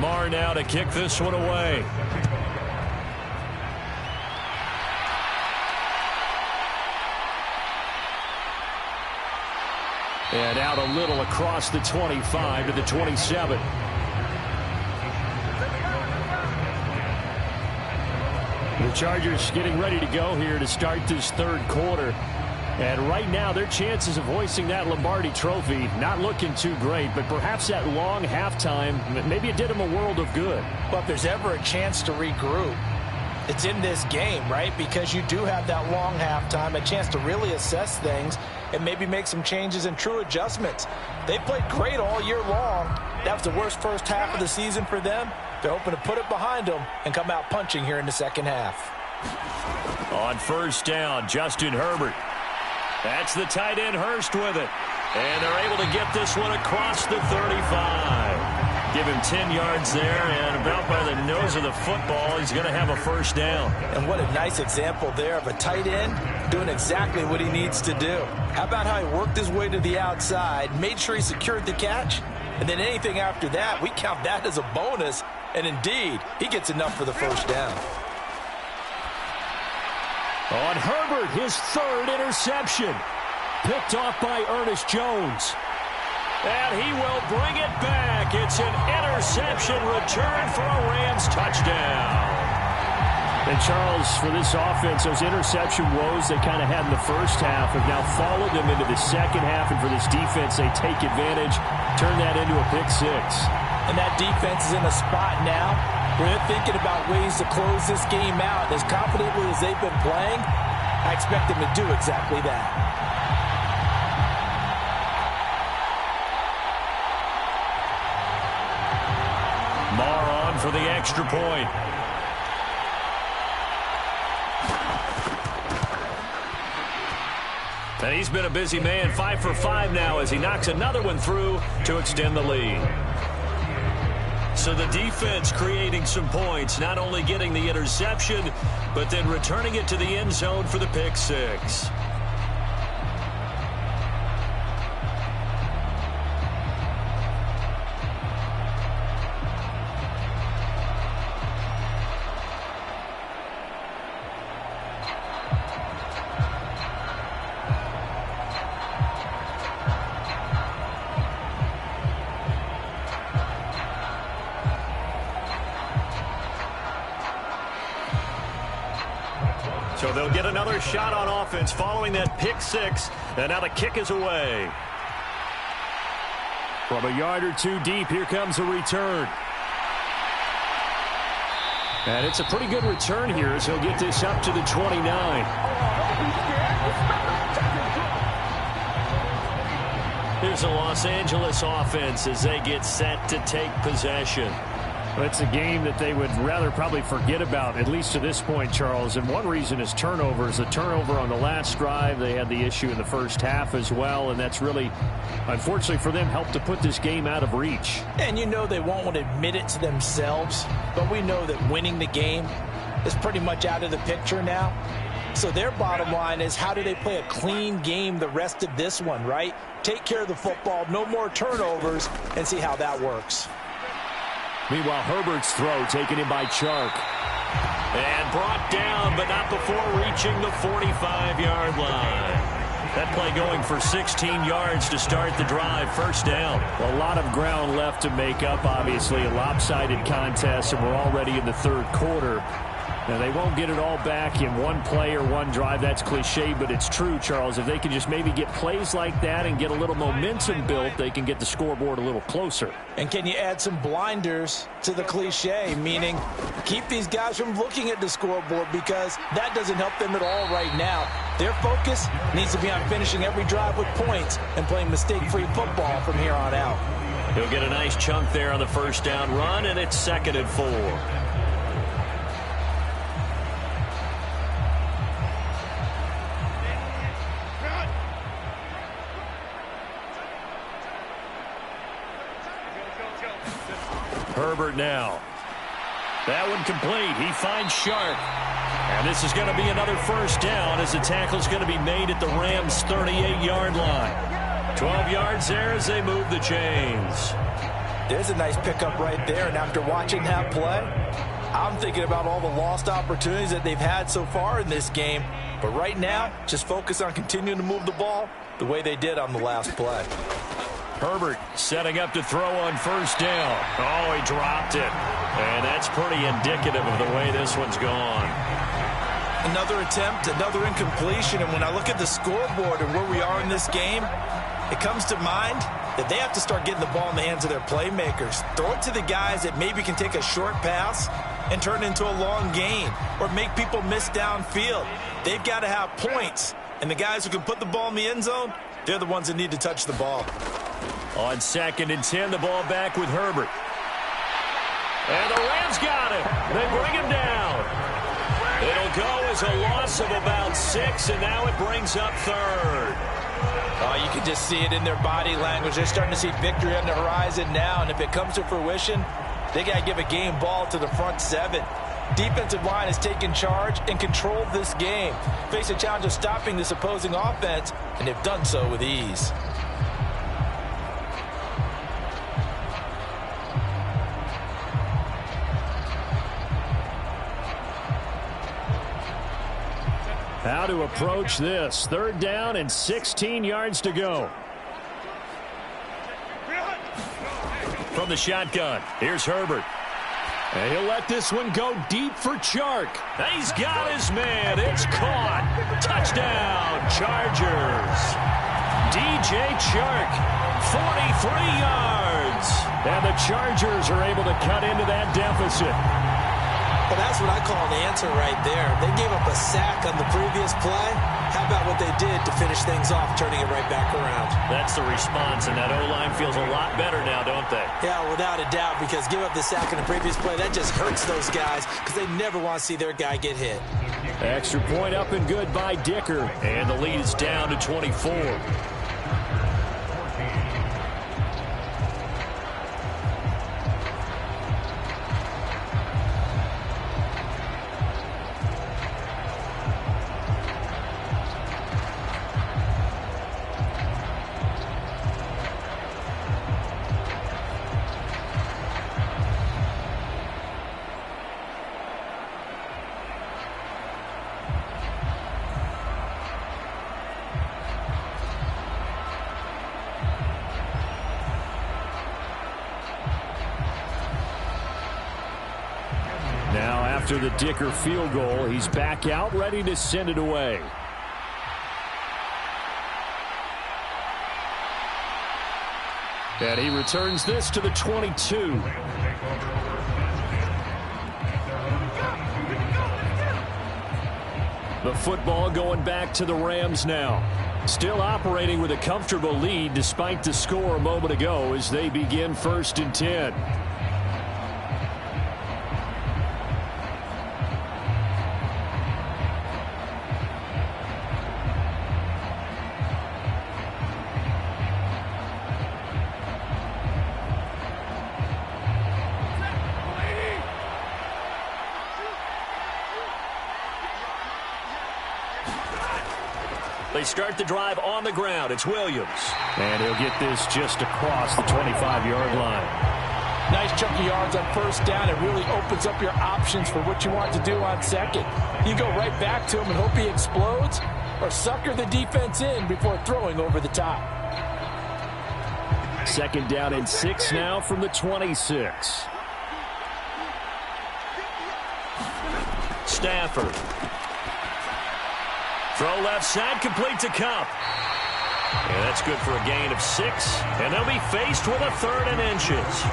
Marr now to kick this one away. And out a little across the 25 to the 27. The Chargers getting ready to go here to start this third quarter. And right now, their chances of hoisting that Lombardi trophy not looking too great, but perhaps that long halftime, maybe it did them a world of good. But if there's ever a chance to regroup, it's in this game, right? Because you do have that long halftime, a chance to really assess things and maybe make some changes and true adjustments. They played great all year long. That was the worst first half of the season for them. They're hoping to put it behind them and come out punching here in the second half. On first down, Justin Herbert. That's the tight end Hurst with it. And they're able to get this one across the 35. Give him 10 yards there, and about by the nose of the football, he's going to have a first down. And what a nice example there of a tight end doing exactly what he needs to do. How about how he worked his way to the outside, made sure he secured the catch, and then anything after that, we count that as a bonus. And indeed, he gets enough for the first down. On Herbert, his third interception. Picked off by Ernest Jones. And he will bring it back. It's an interception return for a Rams touchdown. And Charles, for this offense, those interception woes they kind of had in the first half have now followed them into the second half. And for this defense, they take advantage, turn that into a pick six. And that defense is in a spot now where they're thinking about ways to close this game out. As confidently as they've been playing, I expect them to do exactly that. For the extra point. And he's been a busy man, 5 for 5 now as he knocks another one through to extend the lead. So the defense creating some points, not only getting the interception, but then returning it to the end zone for the pick six. So they'll get another shot on offense following that pick six. And now the kick is away. From a yard or two deep, here comes a return. And it's a pretty good return here as he'll get this up to the 29. Here's the Los Angeles offense as they get set to take possession. It's a game that they would rather probably forget about, at least to this point, Charles. And one reason is turnovers. The turnover on the last drive, they had the issue in the first half as well. And that's really, unfortunately for them, helped to put this game out of reach. And you know they won't want to admit it to themselves. But we know that winning the game is pretty much out of the picture now. So their bottom line is, how do they play a clean game the rest of this one, right? Take care of the football, no more turnovers, and see how that works. Meanwhile, Herbert's throw taken in by Chark. And brought down, but not before reaching the 45-yard line. That play going for 16 yards to start the drive. First down. A lot of ground left to make up, obviously. A lopsided contest, and we're already in the third quarter. Now, they won't get it all back in one play or one drive. That's cliche, but it's true, Charles. If they can just maybe get plays like that and get a little momentum built, they can get the scoreboard a little closer. And can you add some blinders to the cliche, meaning keep these guys from looking at the scoreboard, because that doesn't help them at all right now. Their focus needs to be on finishing every drive with points and playing mistake-free football from here on out. He'll get a nice chunk there on the first down run, and it's 2nd and 4. Herbert now. That one complete. He finds Sharp. And this is going to be another first down as the tackle's going to be made at the Rams' 38-yard line. 12 yards there as they move the chains. There's a nice pickup right there, and after watching that play, I'm thinking about all the lost opportunities that they've had so far in this game. But right now, just focus on continuing to move the ball the way they did on the last play. Herbert setting up to throw on first down. Oh, he dropped it. And that's pretty indicative of the way this one's gone. Another attempt, another incompletion. And when I look at the scoreboard and where we are in this game, it comes to mind that they have to start getting the ball in the hands of their playmakers. Throw it to the guys that maybe can take a short pass and turn it into a long gain or make people miss downfield. They've got to have points. And the guys who can put the ball in the end zone, they're the ones that need to touch the ball. On 2nd and 10, the ball back with Herbert. And the Rams got it. They bring him down. It'll go is a loss of about 6, and now it brings up third. Oh, you can just see it in their body language. They're starting to see victory on the horizon now, and if it comes to fruition, they got to give a game ball to the front 7. Defensive line has taken charge and controlled this game. Face a challenge of stopping this opposing offense, and they've done so with ease. How to approach this. 3rd down and 16 yards to go. From the shotgun, here's Herbert. And he'll let this one go deep for Chark. He's got his man. It's caught. Touchdown, Chargers. DJ Chark, 43 yards. And the Chargers are able to cut into that deficit. Well, that's what I call an answer right there. They gave up a sack on the previous play. How about what they did to finish things off, turning it right back around? That's the response, and that O-line feels a lot better now, don't they? Yeah, without a doubt, because give up the sack on the previous play, that just hurts those guys because they never want to see their guy get hit. Extra point up and good by Dicker. And the lead is down to 24. Now after the Dicker field goal, he's back out ready to send it away. And he returns this to the 22. The football going back to the Rams now. Still operating with a comfortable lead despite the score a moment ago as they begin 1st and 10. They start the drive on the ground. It's Williams. And he'll get this just across the 25-yard line. Nice chunky yards on 1st down. It really opens up your options for what you want to do on 2nd. You go right back to him and hope he explodes, or sucker the defense in before throwing over the top. 2nd down and 6 now from the 26. Stafford. Throw left side, complete to Cup. And that's good for a gain of 6. And they'll be faced with a 3rd and inches.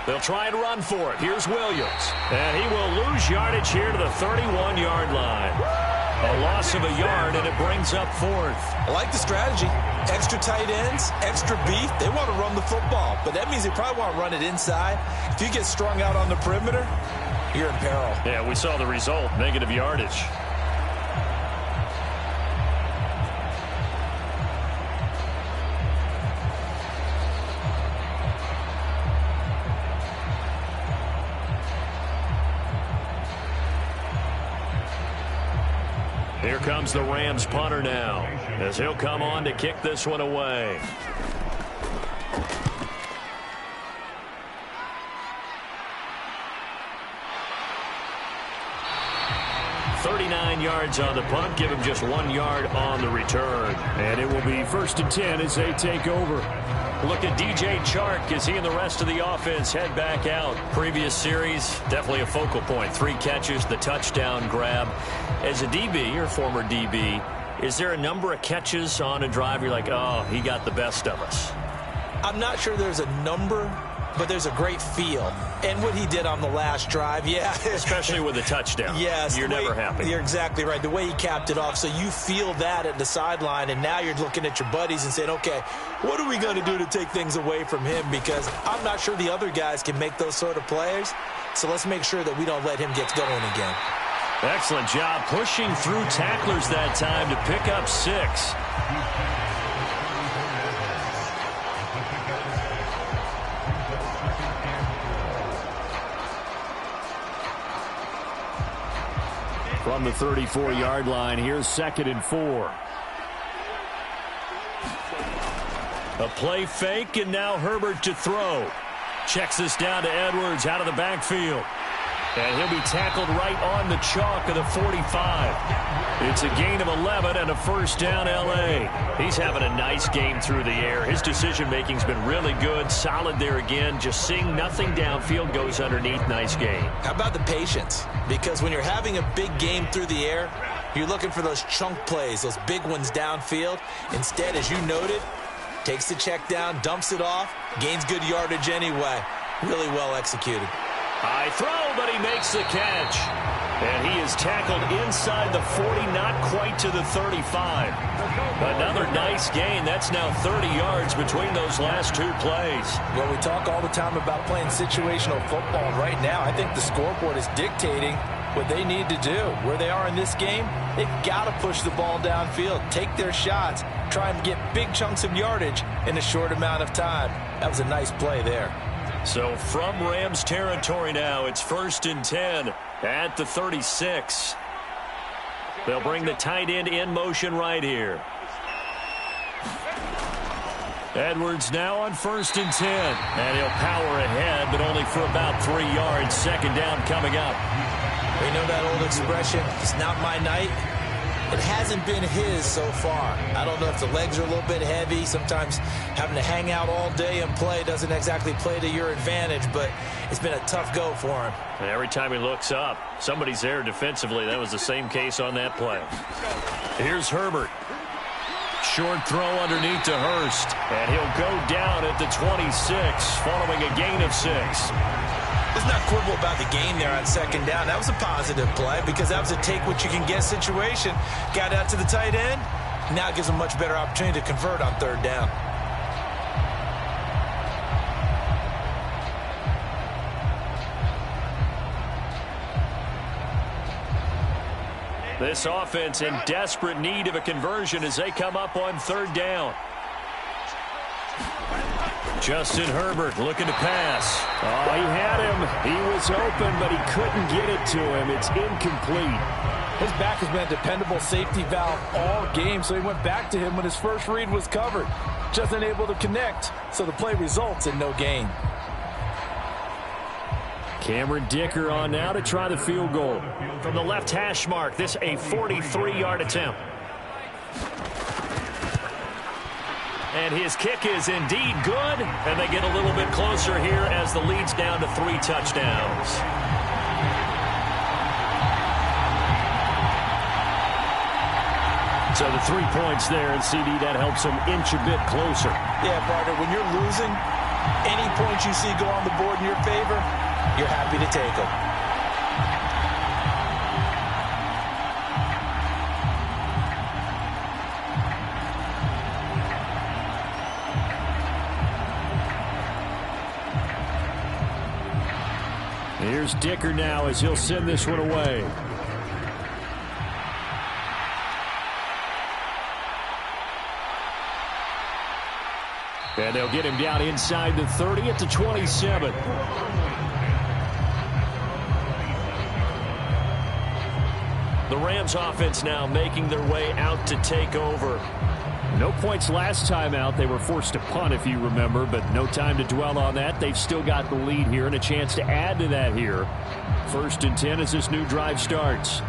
They'll try and run for it. Here's Williams. And he will lose yardage here to the 31-yard line. A loss of a yard, and it brings up 4th. I like the strategy. Extra tight ends, extra beef. They want to run the football, but that means they probably want to run it inside. If you get strung out on the perimeter, you're in peril. Yeah, we saw the result, negative yardage. Here comes the Rams punter now, as he'll come on to kick this one away. Yards on the punt, give him just 1 yard on the return. And it will be 1st and 10 as they take over. Look at DJ Chark as he and the rest of the offense head back out. Previous series, definitely a focal point. 3 catches, the touchdown grab. As a DB, or former DB, Is there a number of catches on a drive you're like, oh, he got the best of us? I'm not sure there's a number, but there's a great feel. And what he did on the last drive, yeah. Especially with a touchdown. Yes. You're never happy. You're exactly right. The way he capped it off, so you feel that at the sideline, and now you're looking at your buddies and saying, okay, what are we going to do to take things away from him? Because I'm not sure the other guys can make those sort of plays, so let's make sure that we don't let him get going again. Excellent job pushing through tacklers that time to pick up 6. From the 34-yard line, here's 2nd and 4. A play fake, and now Herbert to throw. Checks this down to Edwards out of the backfield. And he'll be tackled right on the chalk of the 45. It's a gain of 11 and a first down, L.A. He's having a nice game through the air. His decision-making's been really good. Solid there again. Just seeing nothing downfield goes underneath. Nice game. How about the patience? Because when you're having a big game through the air, you're looking for those chunk plays, those big ones downfield. Instead, as you noted, takes the check down, dumps it off, gains good yardage anyway. Really well executed. High throw, but he makes the catch. And he is tackled inside the 40, not quite to the 35. Another nice gain. That's now 30 yards between those last 2 plays. Well, we talk all the time about playing situational football. Right now, I think the scoreboard is dictating what they need to do. Where they are in this game, they've got to push the ball downfield, take their shots, try and get big chunks of yardage in a short amount of time. That was a nice play there. So from Rams territory now, it's 1st and 10 at the 36. They'll bring the tight end in motion right here. Edwards now on 1st and 10. And he'll power ahead, but only for about 3 yards. 2nd down coming up. We know that old expression, it's not my night. It hasn't been his so far. I don't know if the legs are a little bit heavy. Sometimes having to hang out all day and play doesn't exactly play to your advantage, but it's been a tough go for him. And every time he looks up, somebody's there defensively. That was the same case on that play. Here's Herbert. Short throw underneath to Hurst. And he'll go down at the 26, following a gain of 6. Let's not quibble about the game there on 2nd down. That was a positive play because that was a take-what-you-can-get situation. Got out to the tight end. Now it gives them a much better opportunity to convert on 3rd down. This offense in desperate need of a conversion as they come up on 3rd down. Justin Herbert looking to pass. Oh, he had him. He was open, but he couldn't get it to him. It's incomplete. His back has been a dependable safety valve all game, so he went back to him when his first read was covered. Just unable to connect, so the play results in no gain. Cameron Dicker on now to try the field goal. From the left hash mark, this a 43-yard attempt. And his kick is indeed good, and they get a little bit closer here as the lead's down to 3 touchdowns. So the 3 points there, and CD, that helps them inch a bit closer. Yeah, partner, when you're losing, any points you see go on the board in your favor, you're happy to take them. Here's Dicker now as he'll send this one away. And they'll get him down inside the 30 at the 27. The Rams offense now making their way out to take over. No points last time out. They were forced to punt, if you remember, but no time to dwell on that. They've still got the lead here and a chance to add to that here. 1st and 10 as this new drive starts.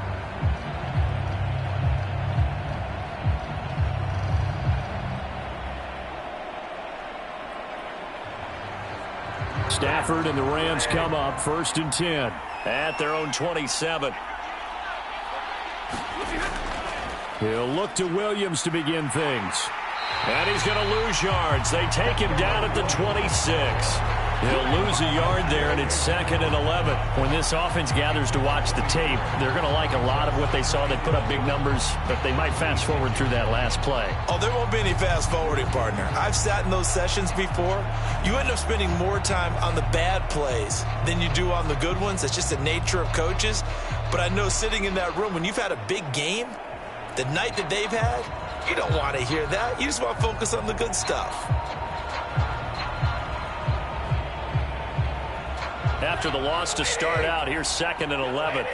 Stafford and the Rams come up 1st and 10 at their own 27. He'll look to Williams to begin things. And he's going to lose yards. They take him down at the 26. He'll lose a yard there, and it's 2nd and 11. When this offense gathers to watch the tape, they're going to like a lot of what they saw. They put up big numbers, but they might fast forward through that last play. Oh, there won't be any fast forwarding, partner. I've sat in those sessions before. You end up spending more time on the bad plays than you do on the good ones. It's just the nature of coaches. But I know sitting in that room, when you've had a big game, the night that they've had, you don't want to hear that. You just want to focus on the good stuff. After the loss to start out, here's 2nd and 11.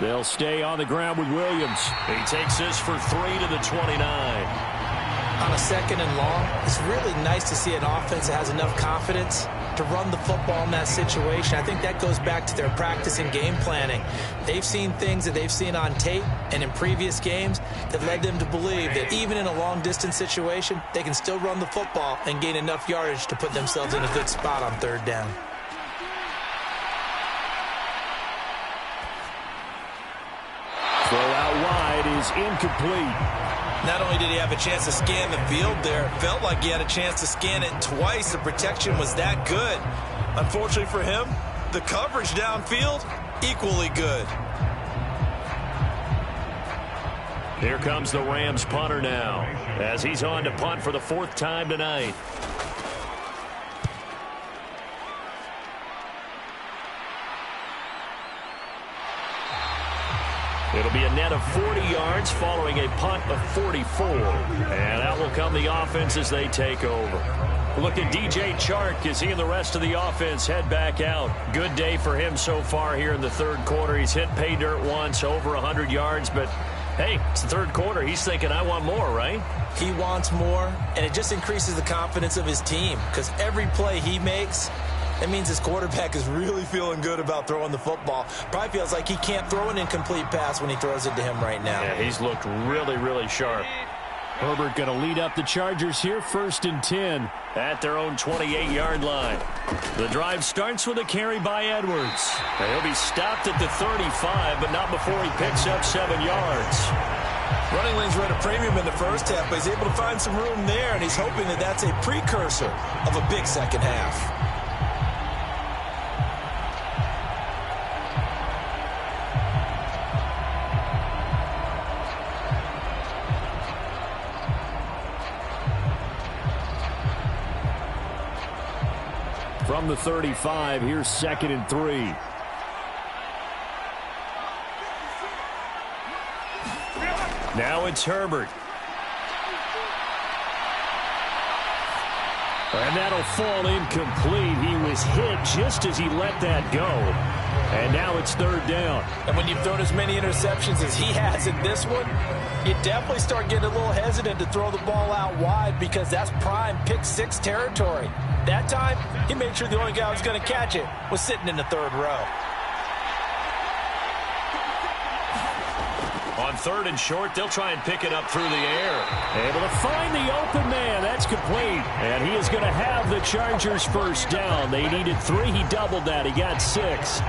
They'll stay on the ground with Williams. He takes this for 3 to the 29. On a 2nd and long, it's really nice to see an offense that has enough confidence to run the football in that situation. I think that goes back to their practice and game planning. They've seen things that they've seen on tape and in previous games that led them to believe that even in a long-distance situation, they can still run the football and gain enough yardage to put themselves in a good spot on 3rd down. Throw out wide is incomplete. Not only did he have a chance to scan the field there, it felt like he had a chance to scan it twice. The protection was that good. Unfortunately for him, the coverage downfield, equally good. Here comes the Rams punter now, as he's on to punt for the 4th time tonight. It'll be a net of 40 yards following a punt of 44. And out will come the offense as they take over. Look at DJ Chark as he and the rest of the offense head back out. Good day for him so far here in the 3rd quarter. He's hit pay dirt once, over 100 yards. But, hey, it's the 3rd quarter. He's thinking, I want more, right? He wants more, and it just increases the confidence of his team because every play he makes, that means his quarterback is really feeling good about throwing the football. Probably feels like he can't throw an incomplete pass when he throws it to him right now. Yeah, he's looked really, really sharp. Herbert going to lead up the Chargers here, 1st and 10. At their own 28-yard line. The drive starts with a carry by Edwards. And he'll be stopped at the 35, but not before he picks up 7 yards. Running lanes were at a premium in the first half, but he's able to find some room there, and he's hoping that that's a precursor of a big second half. From the 35, here's 2nd and 3. Now it's Herbert. And that'll fall incomplete. He was hit just as he let that go. And now it's 3rd down. And when you've thrown as many interceptions as he has in this one, you definitely start getting a little hesitant to throw the ball out wide because that's prime pick 6 territory. That time, he made sure the only guy who was going to catch it was sitting in the 3rd row. On 3rd and short, they'll try and pick it up through the air. Able to find the open man. That's complete. And he is going to have the Chargers 1st down. They needed 3. He doubled that. He got 6.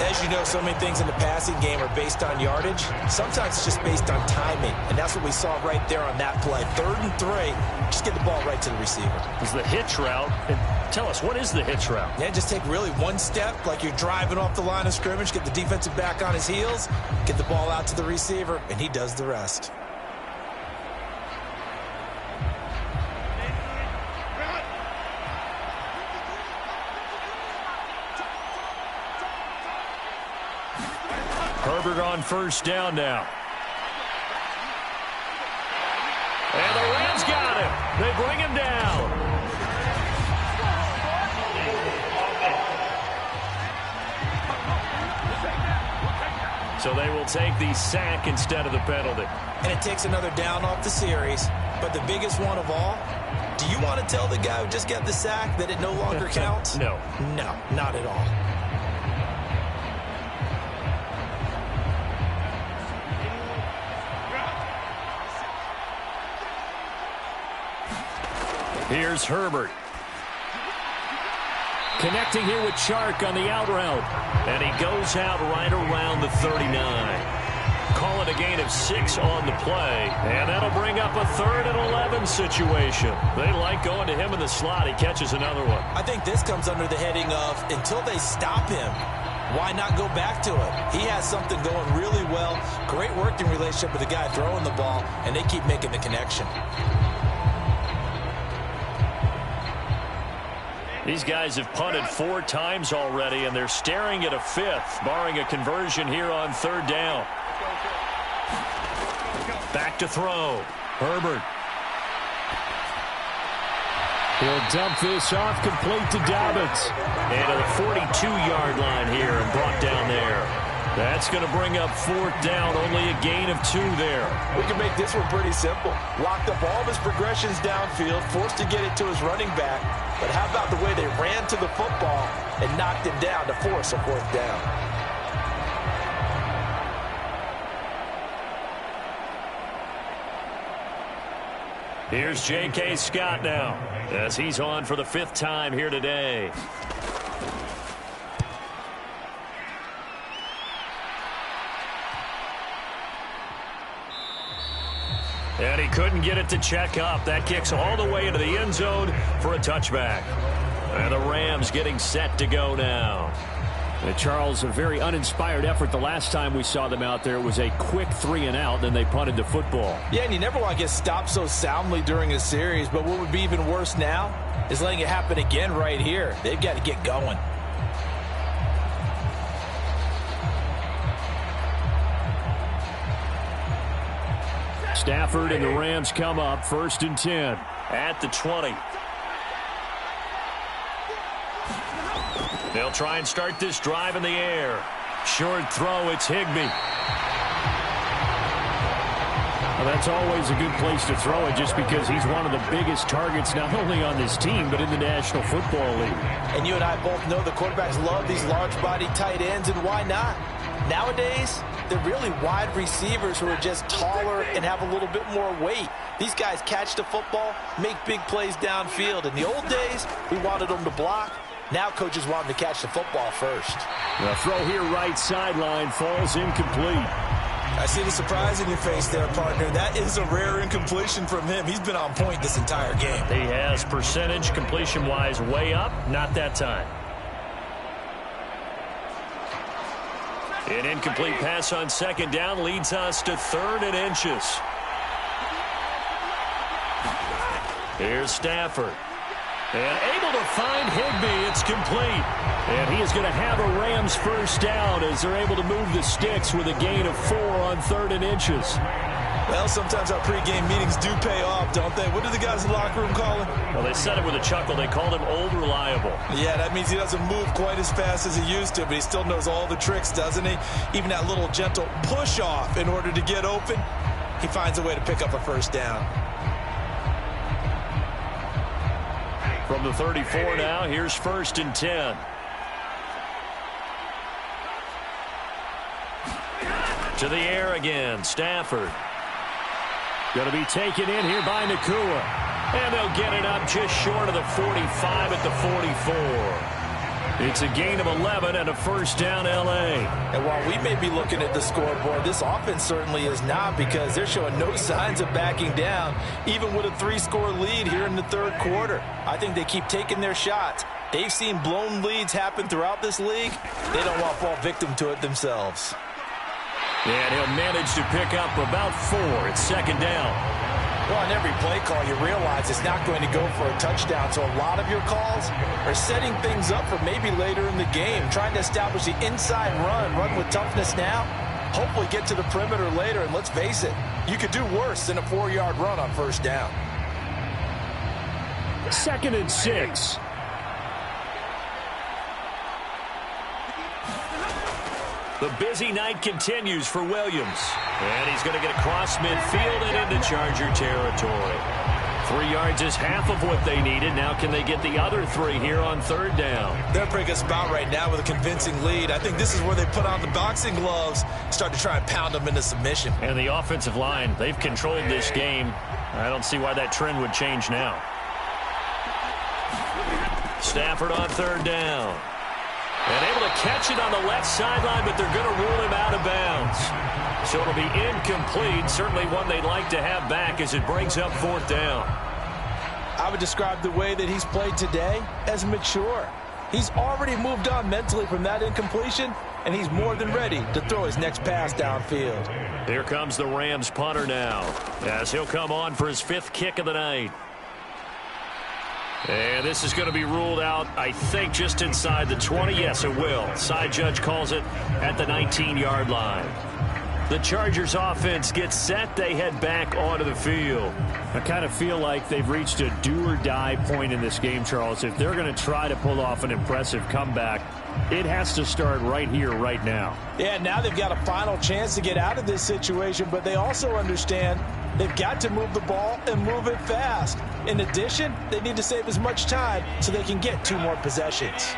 As you know, so many things in the passing game are based on yardage. Sometimes it's just based on timing, and that's what we saw right there on that play. 3rd and 3, just get the ball right to the receiver. It's the hitch route. And tell us, what is the hitch route? Yeah, just take really one step like you're driving off the line of scrimmage, get the defensive back on his heels, get the ball out to the receiver, and he does the rest. Herbert on 1st down now. And the Rams got him. They bring him down. So they will take the sack instead of the penalty. And it takes another down off the series. But the biggest one of all, do you want to tell the guy who just got the sack that it no longer counts? No. No, not at all. Here's Herbert. Connecting here with Chark on the out route. And he goes out right around the 39. Call it a gain of 6 on the play. And that'll bring up a 3rd and 11 situation. They like going to him in the slot. He catches another one. I think this comes under the heading of until they stop him, why not go back to it? He has something going really well. Great working relationship with the guy throwing the ball, and they keep making the connection. These guys have punted 4 times already, and they're staring at a 5th, barring a conversion here on 3rd down. Back to throw. Herbert. He'll dump this off, complete to Dobbins. And to the 42-yard line here and brought down there. That's going to bring up 4th down, only a gain of 2 there. We can make this one pretty simple. Locked up all of his progressions downfield, forced to get it to his running back. But how about the way they ran to the football and knocked him down to force a 4th down? Here's J.K. Scott now, as he's on for the 5th time here today. And he couldn't get it to check up. That kicks all the way into the end zone for a touchback. And the Rams getting set to go now. And Charles, a very uninspired effort the last time we saw them out there. It was a quick 3 and out, then they punted the football. Yeah, and you never want to get stopped so soundly during a series, but what would be even worse now is letting it happen again right here. They've got to get going. Stafford and the Rams come up, 1st and 10. At the 20. They'll try and start this drive in the air. Short throw, it's Higbee. Well, that's always a good place to throw it just because he's one of the biggest targets not only on this team but in the National Football League. And you and I both know the quarterbacks love these large-body tight ends, and why not? Nowadays, they're really wide receivers who are just taller and have a little bit more weight. These guys catch the football, make big plays downfield. In the old days, we wanted them to block. Now coaches want them to catch the football first. The throw here right sideline falls incomplete. I see the surprise in your face there, partner. That is a rare incompletion from him. He's been on point this entire game. He has percentage completion-wise way up. Not that time. An incomplete pass on 2nd down leads us to 3rd and inches. Here's Stafford. And able to find Higbee. It's complete. And he is going to have a Rams 1st down as they're able to move the sticks with a gain of 4 on 3rd and inches. Well, sometimes our pregame meetings do pay off, don't they? What do the guys in the locker room call him? Well, they said it with a chuckle. They called him Old Reliable. Yeah, that means he doesn't move quite as fast as he used to, but he still knows all the tricks, doesn't he? Even that little gentle push-off in order to get open, he finds a way to pick up a 1st down. From the 34 now, here's 1st and 10. To the air again, Stafford. Going to be taken in here by Nakua. And they'll get it up just short of the 45 at the 44. It's a gain of 11 and a 1st down L.A. And while we may be looking at the scoreboard, this offense certainly is not, because they're showing no signs of backing down, even with a 3-score lead here in the 3rd quarter. I think they keep taking their shots. They've seen blown leads happen throughout this league. They don't want to fall victim to it themselves. And he'll manage to pick up about 4. It's 2nd down. Well, on every play call, you realize it's not going to go for a touchdown. So a lot of your calls are setting things up for maybe later in the game, trying to establish the inside run with toughness now, hopefully get to the perimeter later. And let's face it, you could do worse than a 4-yard run on 1st down. 2nd and 6. The busy night continues for Williams. And he's going to get across midfield and into Charger territory. 3 yards is half of what they needed. Now can they get the other 3 here on 3rd down? They're pretty good spot right now with a convincing lead. I think this is where they put on the boxing gloves, start to try and pound them into submission. And the offensive line, they've controlled this game. I don't see why that trend would change now. Stafford on third down. And able to catch it on the left sideline, but they're going to rule him out of bounds. So it'll be incomplete. Certainly one they'd like to have back as it brings up fourth down. I would describe the way that he's played today as mature. He's already moved on mentally from that incompletion, and he's more than ready to throw his next pass downfield. Here comes the Rams punter now, as he'll come on for his fifth kick of the night. And this is going to be ruled out, I think, just inside the 20. Yes, it will. Side judge calls it at the 19-yard line. The Chargers offense gets set. They head back onto the field. I kind of feel like they've reached a do-or-die point in this game, Charles. If they're going to try to pull off an impressive comeback, it has to start right here, right now. Yeah, now they've got a final chance to get out of this situation, but they also understand they've got to move the ball and move it fast. In addition, they need to save as much time so they can get 2 more possessions.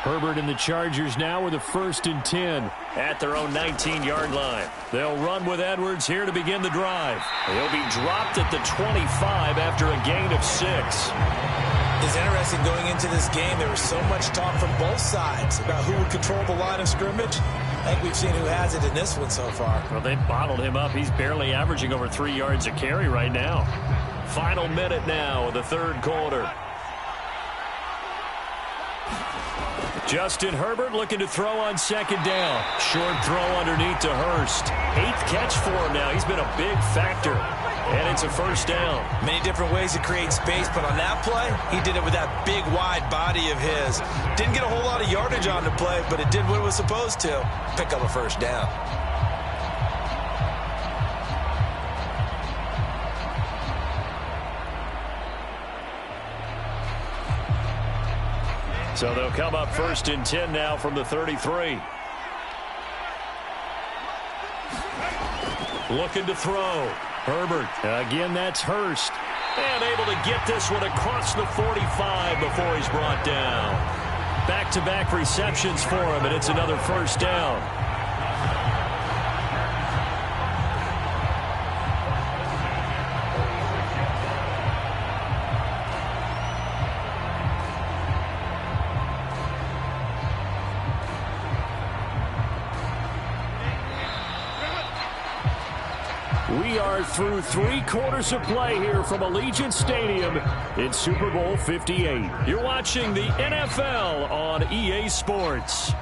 Herbert and the Chargers now with a 1st and 10. At their own 19-yard line. They'll run with Edwards here to begin the drive. He'll be dropped at the 25 after a gain of 6. It's interesting going into this game. There was so much talk from both sides about who would control the line of scrimmage. I think we've seen who has it in this one so far. Well, they bottled him up. He's barely averaging over 3 yards a carry right now. Final minute now of the third quarter. Justin Herbert looking to throw on second down. Short throw underneath to Hurst. 8th catch for him now. He's been a big factor. And it's a first down. Many different ways to create space, but on that play, he did it with that big, wide body of his. Didn't get a whole lot of yardage on the play, but it did what it was supposed to. Pick up a first down. So they'll come up 1st and 10 now from the 33. Looking to throw. Herbert. Again, that's Hurst. And able to get this one across the 45 before he's brought down. Back-to-back receptions for him, and it's another first down. We are through 3 quarters of play here from Allegiant Stadium in Super Bowl 58. You're watching the NFL on EA Sports.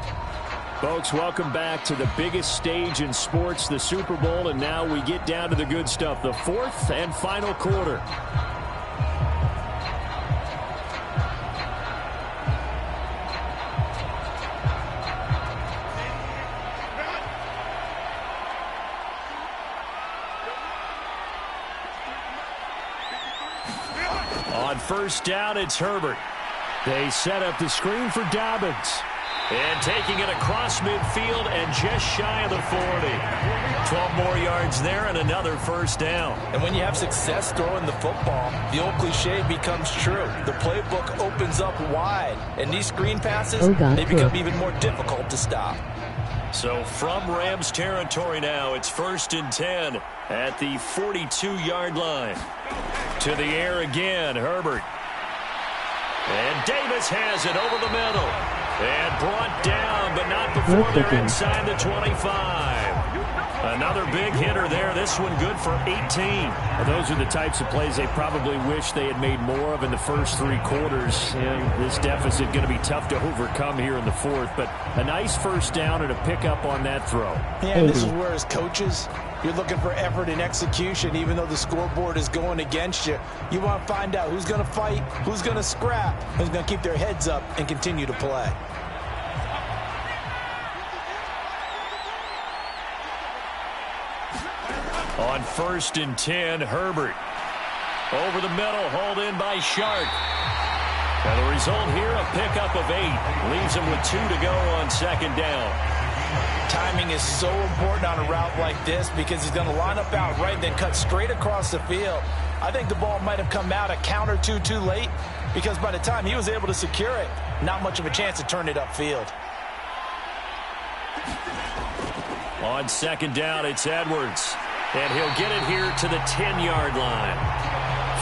Folks, welcome back to the biggest stage in sports, the Super Bowl, and now we get down to the good stuff, the 4th and final quarter. On first down, it's Herbert. They set up the screen for Dobbins. And taking it across midfield and just shy of the 40. 12 more yards there and another first down. And when you have success throwing the football, the old cliche becomes true. The playbook opens up wide. And these screen passes, they become even more difficult to stop. So from Rams territory now, it's 1st and 10 at the 42-yard line. To the air again, Herbert. And Davis has it over the middle. And brought down, but not before they're inside the 25. Another big hitter there. This one good for 18. Well, those are the types of plays they probably wish they had made more of in the first 3 quarters. And this deficit going to be tough to overcome here in the 4th. But a nice first down and a pickup on that throw. Yeah, this is where as coaches, you're looking for effort and execution. Even though the scoreboard is going against you, you want to find out who's going to fight, who's going to scrap, who's going to keep their heads up and continue to play. On 1st and 10, Herbert. Over the middle, hauled in by Shark. And the result here, a pickup of 8. Leaves him with 2 to go on second down. Timing is so important on a route like this because he's going to line up out right, then cut straight across the field. I think the ball might have come out a count or two too late because by the time he was able to secure it, not much of a chance to turn it upfield. On second down, it's Edwards. And he'll get it here to the 10-yard line.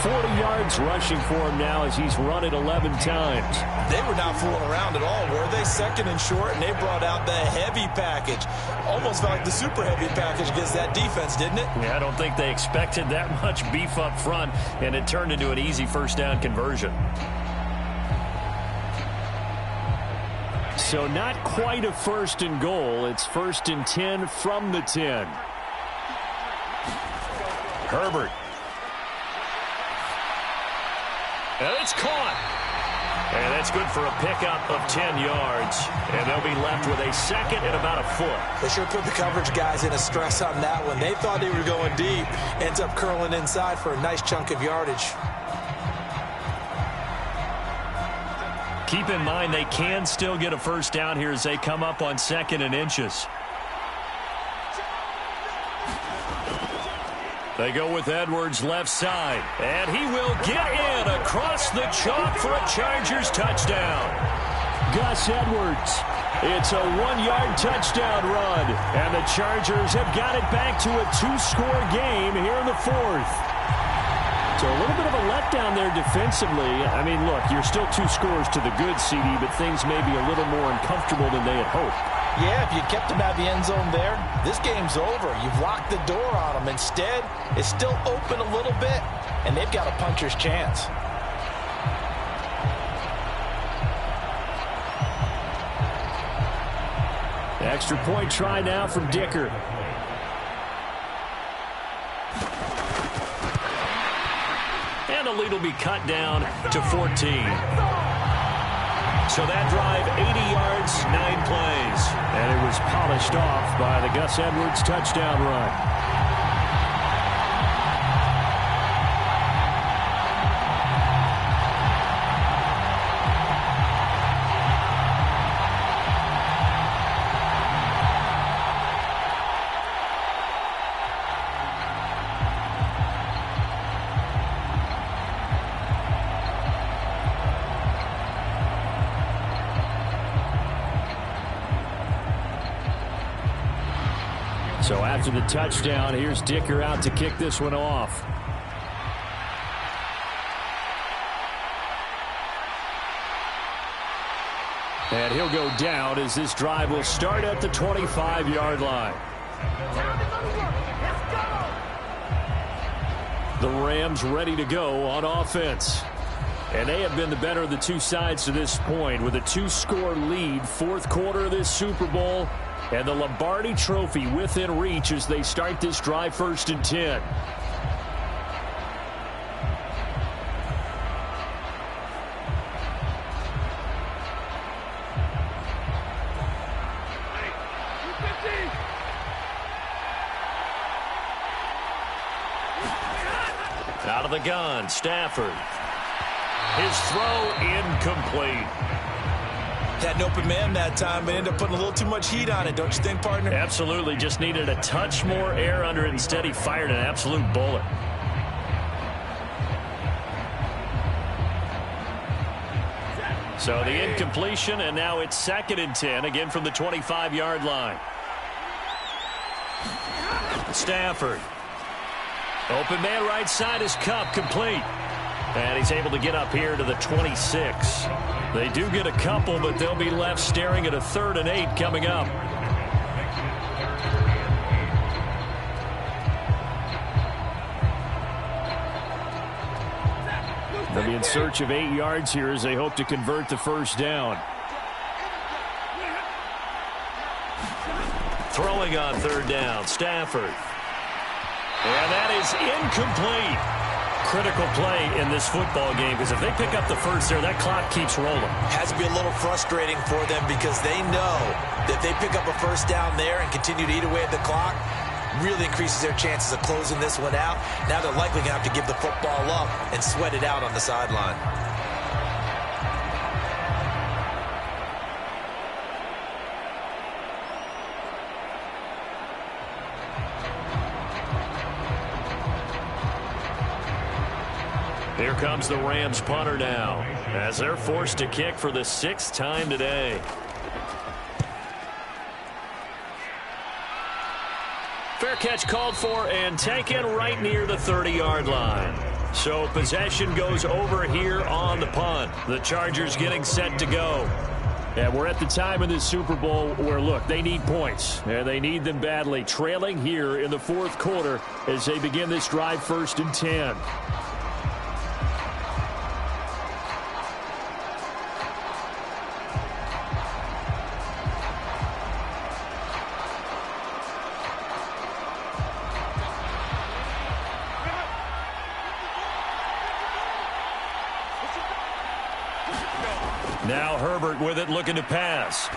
40 yards rushing for him now as he's run it 11 times. They were not fooling around at all, were they? Second and short, and they brought out the heavy package. Almost felt like the super heavy package against that defense, didn't it? Yeah, I don't think they expected that much beef up front, and it turned into an easy first down conversion. So not quite a first and goal. It's 1st and 10 from the 10. Herbert. And it's caught. And that's good for a pickup of 10 yards. And they'll be left with a second and about a foot. They sure put the coverage guys in a stress on that one. They thought they were going deep. Ends up curling inside for a nice chunk of yardage. Keep in mind they can still get a first down here as they come up on 2nd and inches. They go with Edwards left side. And he will get in across the chalk for a Chargers touchdown. Gus Edwards. It's a 1-yard touchdown run. And the Chargers have got it back to a 2-score game here in the 4th. So a little bit of a letdown there defensively. I mean, look, you're still 2 scores to the good, CD, but things may be a little more uncomfortable than they had hoped. Yeah, if you kept them out of the end zone there, this game's over. You've locked the door on them. Instead, it's still open a little bit, and they've got a puncher's chance. Extra point try now from Dicker. And the lead will be cut down to 14. So that drive, 80 yards, 9 plays. And it was polished off by the Gus Edwards touchdown run. So after the touchdown, here's Dicker out to kick this one off. And he'll go down as this drive will start at the 25-yard line. The Rams ready to go on offense. And they have been the better of the two sides to this point with a 2-score lead, 4th quarter of this Super Bowl. And the Lombardi Trophy within reach as they start this drive 1st and 10. Out of the gun, Stafford. His throw incomplete. Had an open man that time, but ended up putting a little too much heat on it, don't you think, partner? Absolutely. Just needed a touch more air under it. Instead, he fired an absolute bullet. So the incompletion, and now it's 2nd and 10, again from the 25-yard line. Stafford. Open man right side is Cup, complete. And he's able to get up here to the 26. They do get a couple, but they'll be left staring at a 3rd and 8 coming up. They'll be in search of 8 yards here as they hope to convert the first down. Throwing on 3rd down, Stafford. And that is incomplete. Critical play in this football game because if they pick up the first there, that clock keeps rolling. Has to be a little frustrating for them because they know that they pick up a first down there and continue to eat away at the clock, really increases their chances of closing this one out. Now they're likely going to have to give the football up and sweat it out on the sideline. Here comes the Rams punter now as they're forced to kick for the 6th time today. Fair catch called for and taken right near the 30-yard line. So possession goes over here on the punt. The Chargers getting set to go. And we're at the time in this Super Bowl where, look, they need points. And they need them badly. Trailing here in the fourth quarter as they begin this drive 1st and 10. Now Herbert with it, looking to pass.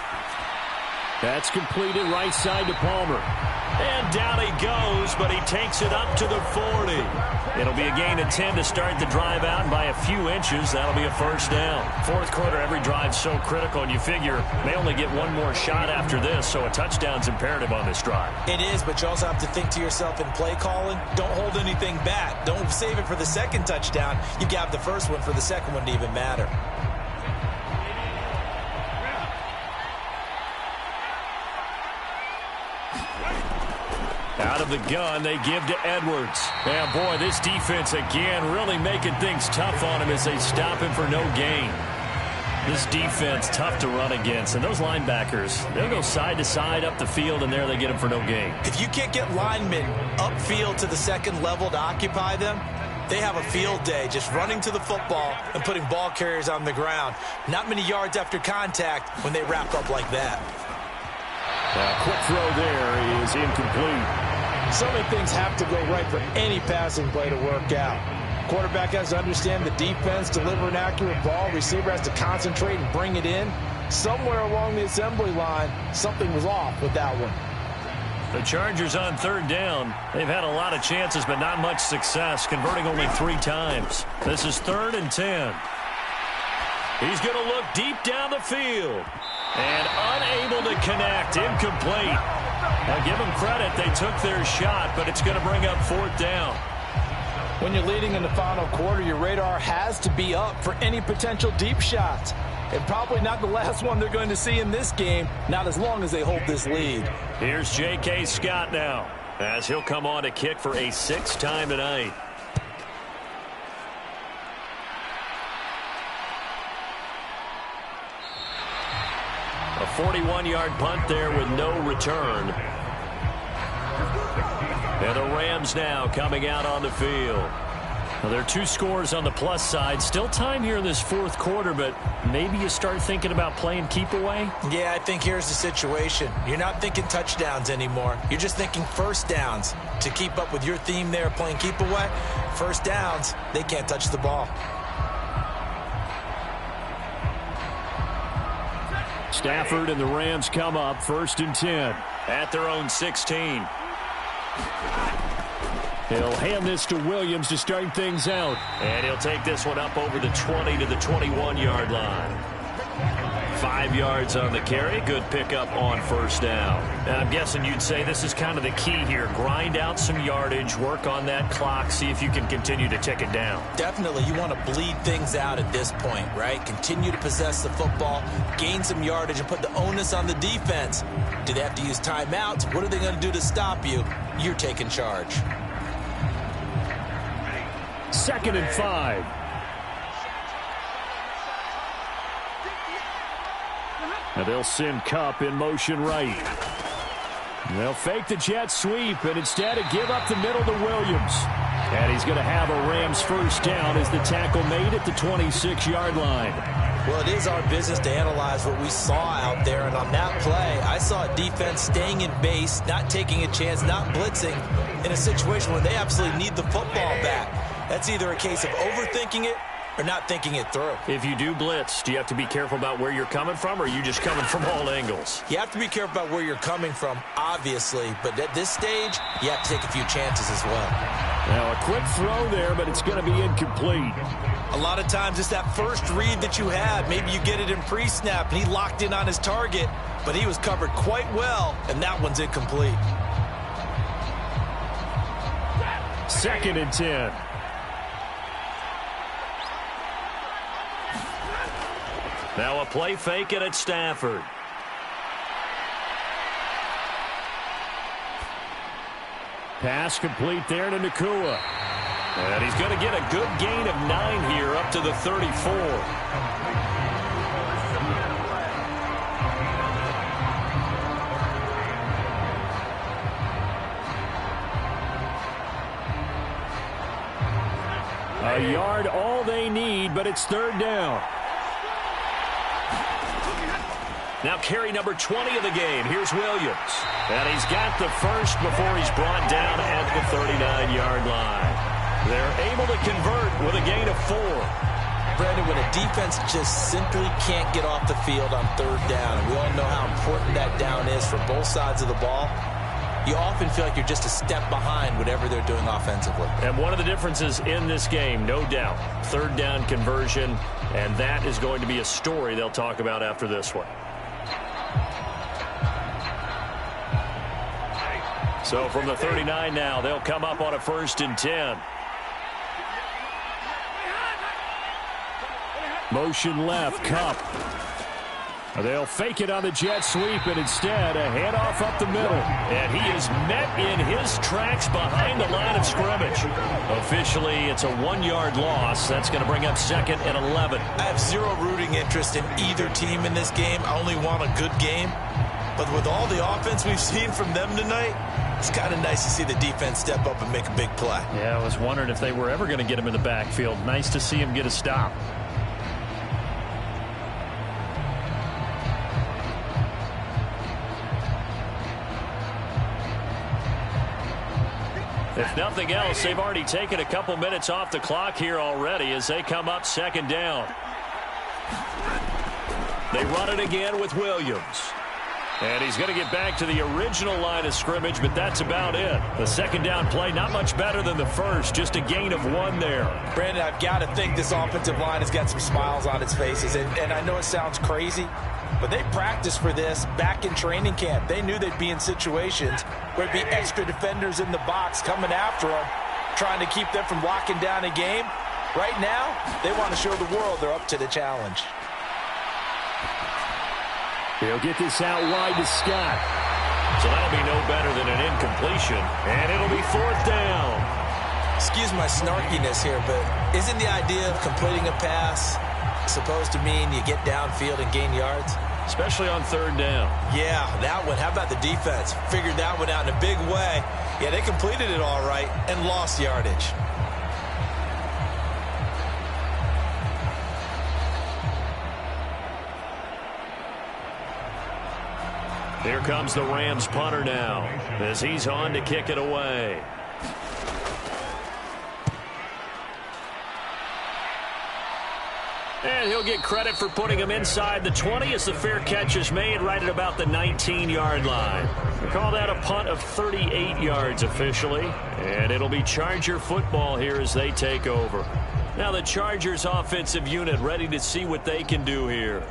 That's completed right side to Palmer. And down he goes, but he takes it up to the 40. It'll be a gain of 10 to start the drive out, and by a few inches, that'll be a first down. Fourth quarter, every drive's so critical, and you figure they only get one more shot after this, so a touchdown's imperative on this drive. It is, but you also have to think to yourself in play calling, don't hold anything back. Don't save it for the second touchdown. You got the first one for the second one to even matter. Out of the gun, they give to Edwards. And, boy, this defense, again, really making things tough on him as they stop him for no gain. This defense, tough to run against. And those linebackers, they'll go side to side up the field, and there they get him for no gain. If you can't get linemen upfield to the second level to occupy them, they have a field day just running to the football and putting ball carriers on the ground. Not many yards after contact when they wrap up like that. A quick throw there is incomplete. So many things have to go right for any passing play to work out. Quarterback has to understand the defense, deliver an accurate ball. Receiver has to concentrate and bring it in. Somewhere along the assembly line, something was off with that one. The Chargers on 3rd down. They've had a lot of chances, but not much success, converting only 3 times. This is 3rd and 10. He's going to look deep down the field. And unable to connect. Incomplete. Now give them credit. They took their shot, but it's going to bring up 4th down. When you're leading in the final quarter, your radar has to be up for any potential deep shots. And probably not the last one they're going to see in this game, not as long as they hold this lead. Here's J.K. Scott now, as he'll come on to kick for a 6th time tonight. A 41-yard punt there with no return. And the Rams now coming out on the field. Well, there are 2 scores on the plus side. Still time here in this 4th quarter, but maybe you start thinking about playing keep away? Yeah, I think here's the situation. You're not thinking touchdowns anymore. You're just thinking first downs. To keep up with your theme there, playing keep away, first downs, they can't touch the ball. Stafford and the Rams come up 1st and 10 at their own 16. He'll hand this to Williams to start things out. And he'll take this one up over the 20 to the 21-yard line. 5 yards on the carry. Good pickup on 1st down. And I'm guessing you'd say this is kind of the key here. Grind out some yardage, work on that clock, see if you can continue to tick it down. Definitely. You want to bleed things out at this point, right? Continue to possess the football, gain some yardage, and put the onus on the defense. Do they have to use timeouts? What are they going to do to stop you? You're taking charge. 2nd and 5. Now they'll send Kupp in motion right. They'll fake the jet sweep and instead give up the middle to Williams. And he's going to have a Rams 1st down as the tackle made at the 26-yard line. Well, it is our business to analyze what we saw out there. And on that play, I saw a defense staying in base, not taking a chance, not blitzing in a situation where they absolutely need the football back. That's either a case of overthinking it or not thinking it through. If you do blitz, do you have to be careful about where you're coming from, or are you just coming from all angles? You have to be careful about where you're coming from, obviously. But at this stage, you have to take a few chances as well. Now, a quick throw there, but it's going to be incomplete. A lot of times, it's that first read that you had. Maybe you get it in pre-snap, and he locked in on his target, but he was covered quite well, and that one's incomplete. 2nd and 10. Now a play fake it at Stafford. Pass complete there to Nakua. And he's going to get a good gain of 9 here up to the 34. A yard all they need, but it's 3rd down. Now carry number 20 of the game. Here's Williams. And he's got the first before he's brought down at the 39-yard line. They're able to convert with a gain of 4. Brandon, when a defense just simply can't get off the field on 3rd down, and we all know how important that down is for both sides of the ball, you often feel like you're just a step behind whatever they're doing offensively. And one of the differences in this game, no doubt, 3rd down conversion, and that is going to be a story they'll talk about after this one. So from the 39 now, they'll come up on a 1st and 10. Motion left, Cup. They'll fake it on the jet sweep, and instead a handoff up the middle. And he is met in his tracks behind the line of scrimmage. Officially, it's a 1-yard loss. That's going to bring up 2nd and 11. I have zero rooting interest in either team in this game. I only want a good game. But with all the offense we've seen from them tonight, it's kind of nice to see the defense step up and make a big play. Yeah, I was wondering if they were ever going to get him in the backfield. Nice to see him get a stop. If nothing else, they've already taken a couple minutes off the clock here already as they come up 2nd down. They run it again with Williams. And he's going to get back to the original line of scrimmage, but that's about it. The 2nd down play, not much better than the first, just a gain of 1 there. Brandon, I've got to think this offensive line has got some smiles on its faces. And I know it sounds crazy, but they practiced for this back in training camp. They knew they'd be in situations where there'd be extra defenders in the box coming after them, trying to keep them from locking down a game. Right now, they want to show the world they're up to the challenge. He'll get this out wide to Scott. So that'll be no better than an incompletion. And it'll be 4th down. Excuse my snarkiness here, but isn't the idea of completing a pass supposed to mean you get downfield and gain yards? Especially on 3rd down. Yeah, that one. How about the defense? Figured that one out in a big way. Yeah, they completed it all right and lost yardage. Here comes the Rams punter now as he's on to kick it away. And he'll get credit for putting him inside the 20 as the fair catch is made right at about the 19-yard line. We call that a punt of 38 yards officially. And it'll be Charger football here as they take over. Now the Chargers offensive unit ready to see what they can do here.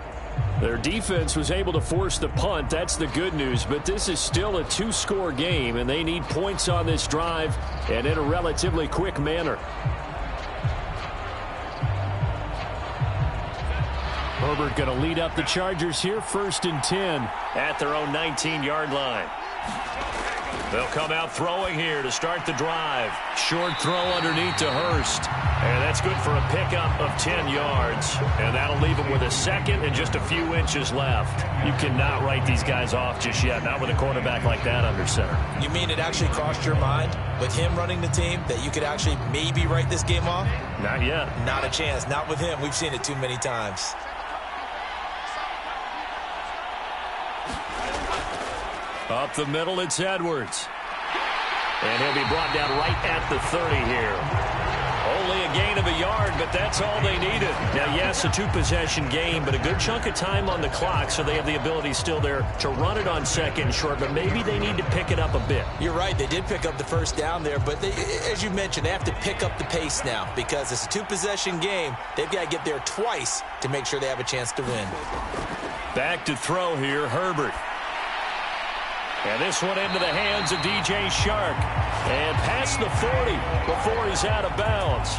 Their defense was able to force the punt. That's the good news. But this is still a 2-score game, and they need points on this drive and in a relatively quick manner. Herbert going to lead up the Chargers here, 1st and 10 at their own 19-yard line. They'll come out throwing here to start the drive. Short throw underneath to Hurst. And that's good for a pickup of 10 yards. And that'll leave him with a 2nd and just a few inches left. You cannot write these guys off just yet, not with a quarterback like that under center. You mean it actually crossed your mind with him running the team that you could actually maybe write this game off? Not yet. Not a chance. Not with him. We've seen it too many times. Up the middle, it's Edwards. And he'll be brought down right at the 30 here. Only a gain of a yard, but that's all they needed. Now, yes, a 2-possession game, but a good chunk of time on the clock, so they have the ability still there to run it on 2nd and short, but maybe they need to pick it up a bit. You're right. They did pick up the 1st down there, but they, as you mentioned, they have to pick up the pace now because it's a 2-possession game. They've got to get there twice to make sure they have a chance to win. Back to throw here, Herbert. And this one into the hands of DJ Shark. And past the 40 before he's out of bounds.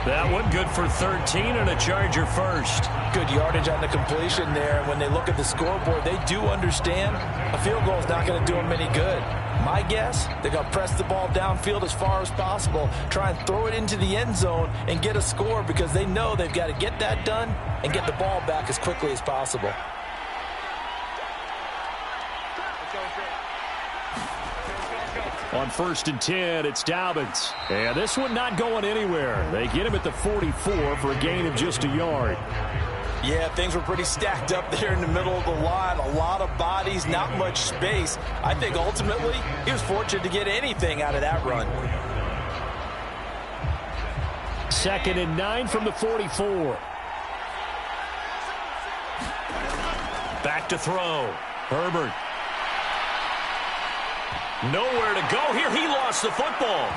That one good for 13 and a Charger first. Good yardage on the completion there. And when they look at the scoreboard, they do understand a field goal is not going to do them any good. My guess, they're going to press the ball downfield as far as possible, try and throw it into the end zone and get a score because they know they've got to get that done and get the ball back as quickly as possible. On 1st and 10, it's Dobbins. And this one not going anywhere. They get him at the 44 for a gain of just a yard. Yeah, things were pretty stacked up there in the middle of the line. A lot of bodies, not much space. I think ultimately he was fortunate to get anything out of that run. 2nd and 9 from the 44. Back to throw. Herbert. Nowhere to go here. He lost the football.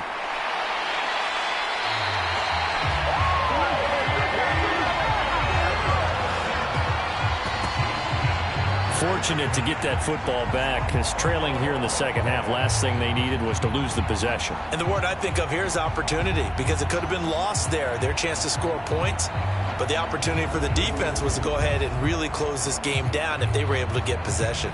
Fortunate to get that football back, because trailing here in the second half, last thing they needed was to lose the possession. And the word I think of here is opportunity, because it could have been lost there, their chance to score points. But the opportunity for the defense was to go ahead and really close this game down if they were able to get possession.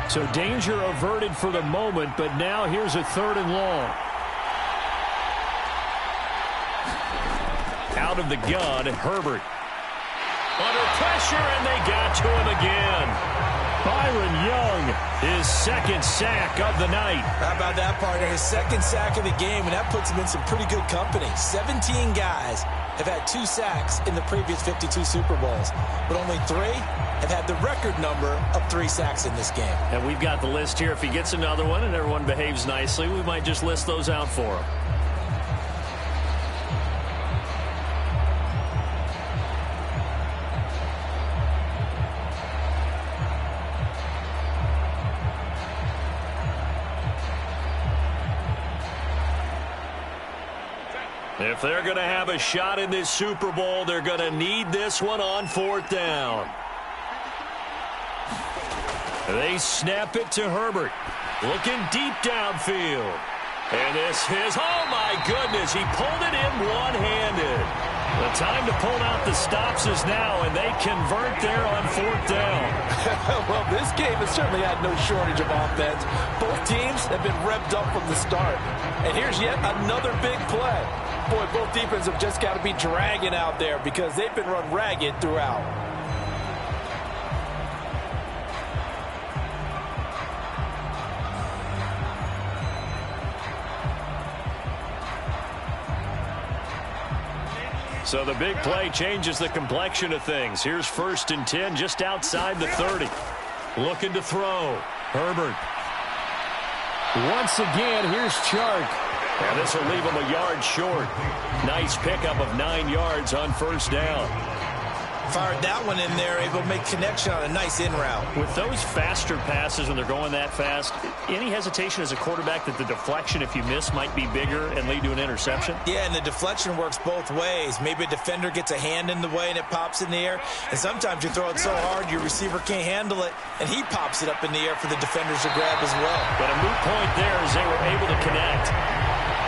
So danger averted for the moment, but now here's a 3rd and long. Out of the gun, Herbert. Under pressure, and they got to him again. Byron Young, his 2nd sack of the night. How about that, partner? His 2nd sack of the game, and that puts him in some pretty good company. 17 guys have had 2 sacks in the previous 52 Super Bowls, but only 3 have had the record number of 3 sacks in this game. And we've got the list here. If he gets another one and everyone behaves nicely, we might just list those out for him. If they're going to have a shot in this Super Bowl, they're going to need this one on 4th down. They snap it to Herbert. Looking deep downfield. And this is, oh my goodness, he pulled it in one-handed. The time to pull out the stops is now, and they convert there on 4th down. Well, this game has certainly had no shortage of offense. Both teams have been revved up from the start. And here's yet another big play. Boy, both defenses have just got to be dragging out there because they've been run ragged throughout. So the big play changes the complexion of things. Here's 1st and 10 just outside the 30. Looking to throw. Herbert. Once again, here's Chark. And this will leave him a yard short. Nice pickup of 9 yards on 1st down. Fired that one in there, able to make connection on a nice in route. With those faster passes when they're going that fast, any hesitation as a quarterback that the deflection, if you miss, might be bigger and lead to an interception? Yeah, and the deflection works both ways. Maybe a defender gets a hand in the way and it pops in the air. And sometimes you throw it so hard your receiver can't handle it, and he pops it up in the air for the defenders to grab as well. But a moot point there as they were able to connect.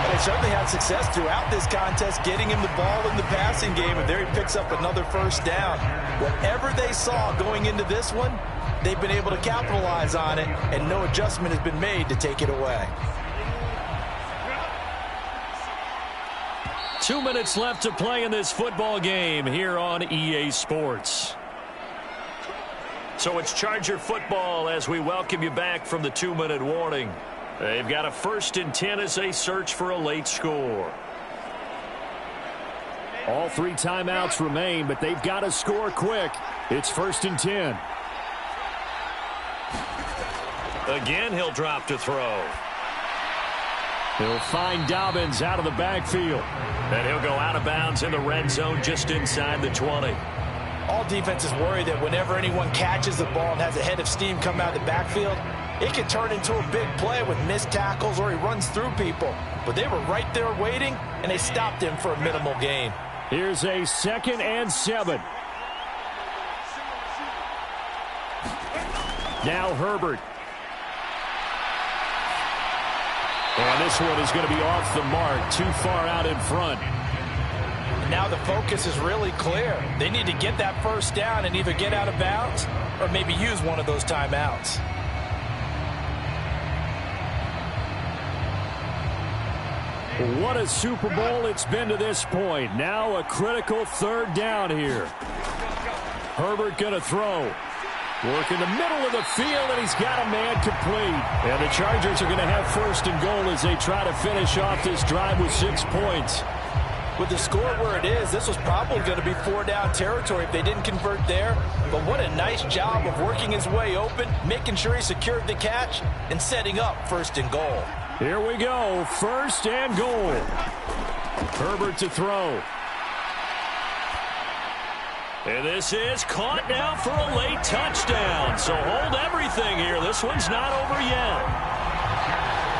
They certainly had success throughout this contest, getting him the ball in the passing game, and there he picks up another 1st down. Whatever they saw going into this one, they've been able to capitalize on it, and no adjustment has been made to take it away. 2 minutes left to play in this football game here on EA Sports. So it's Charger football as we welcome you back from the 2-minute warning. They've got a 1st and 10 as they search for a late score. All 3 timeouts remain, but they've got to score quick. It's 1st and 10. Again, he'll drop to throw. He'll find Dobbins out of the backfield. And he'll go out of bounds in the red zone just inside the 20. All defenses worry that whenever anyone catches the ball and has a head of steam come out of the backfield, it can turn into a big play with missed tackles or he runs through people. But they were right there waiting, and they stopped him for a minimal gain. Here's a 2nd and 7. Now Herbert. And this one is going to be off the mark, too far out in front. Now the focus is really clear. They need to get that first down and either get out of bounds or maybe use one of those timeouts. What a Super Bowl it's been to this point. Now a critical 3rd down here. Herbert going to throw. Work in the middle of the field, and he's got a man complete. And the Chargers are going to have 1st and goal as they try to finish off this drive with 6 points. With the score where it is, this was probably going to be 4-down territory if they didn't convert there. But what a nice job of working his way open, making sure he secured the catch, and setting up 1st and goal. Here we go, 1st and goal. Herbert to throw. And this is caught now for a late touchdown. So hold everything here. This one's not over yet.